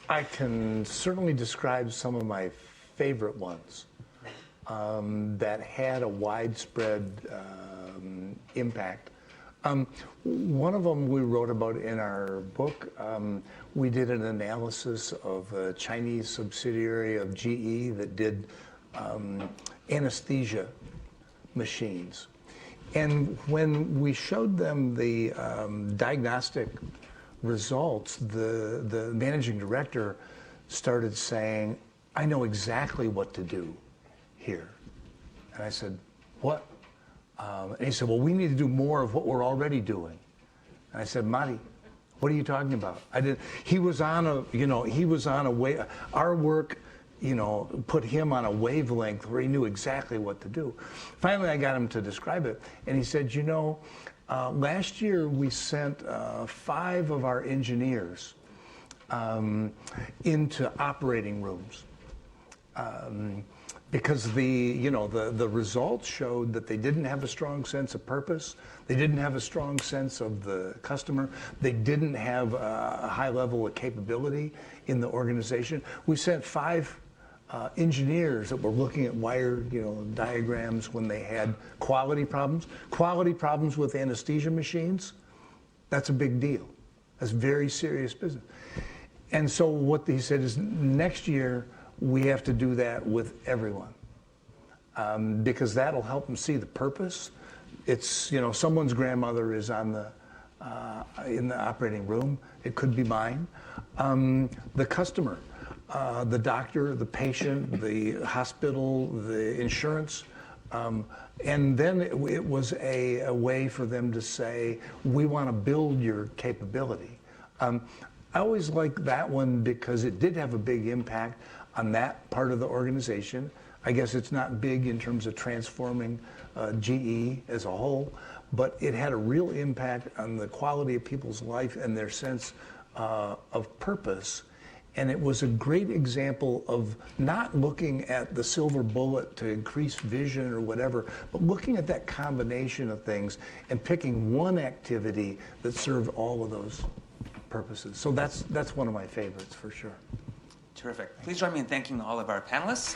I can certainly describe some of my favorite ones that had a widespread impact. One of them we wrote about in our book. We did an analysis of a Chinese subsidiary of GE that did anesthesia machines. And when we showed them the diagnostic results, the managing director started saying, "I know exactly what to do here." And I said, "What?" And he said, "Well, we need to do more of what we're already doing." And I said, Marty, what are you talking about? He was on a way, our work, put him on a wavelength where he knew exactly what to do. Finally, I got him to describe it, and he said, last year we sent 5 of our engineers into operating rooms because the results showed that they didn't have a strong sense of purpose, they didn't have a strong sense of the customer, they didn't have a high level of capability in the organization. We sent 5 engineers that were looking at wire diagrams when they had quality problems with anesthesia machines. That's a big deal. That's very serious business. And so what he said is next year we have to do that with everyone because that'll help them see the purpose. It's someone's grandmother is on in the operating room. It could be mine. The customer. The doctor, the patient, the hospital, the insurance. And then it was a way for them to say, we want to build your capability. I always liked that one because it did have a big impact on that part of the organization. I guess it's not big in terms of transforming GE as a whole, but it had a real impact on the quality of people's life and their sense of purpose. And it was a great example of not looking at the silver bullet to increase vision or whatever, but looking at that combination of things and picking one activity that served all of those purposes. So that's one of my favorites for sure. Terrific. Please join me in thanking all of our panelists.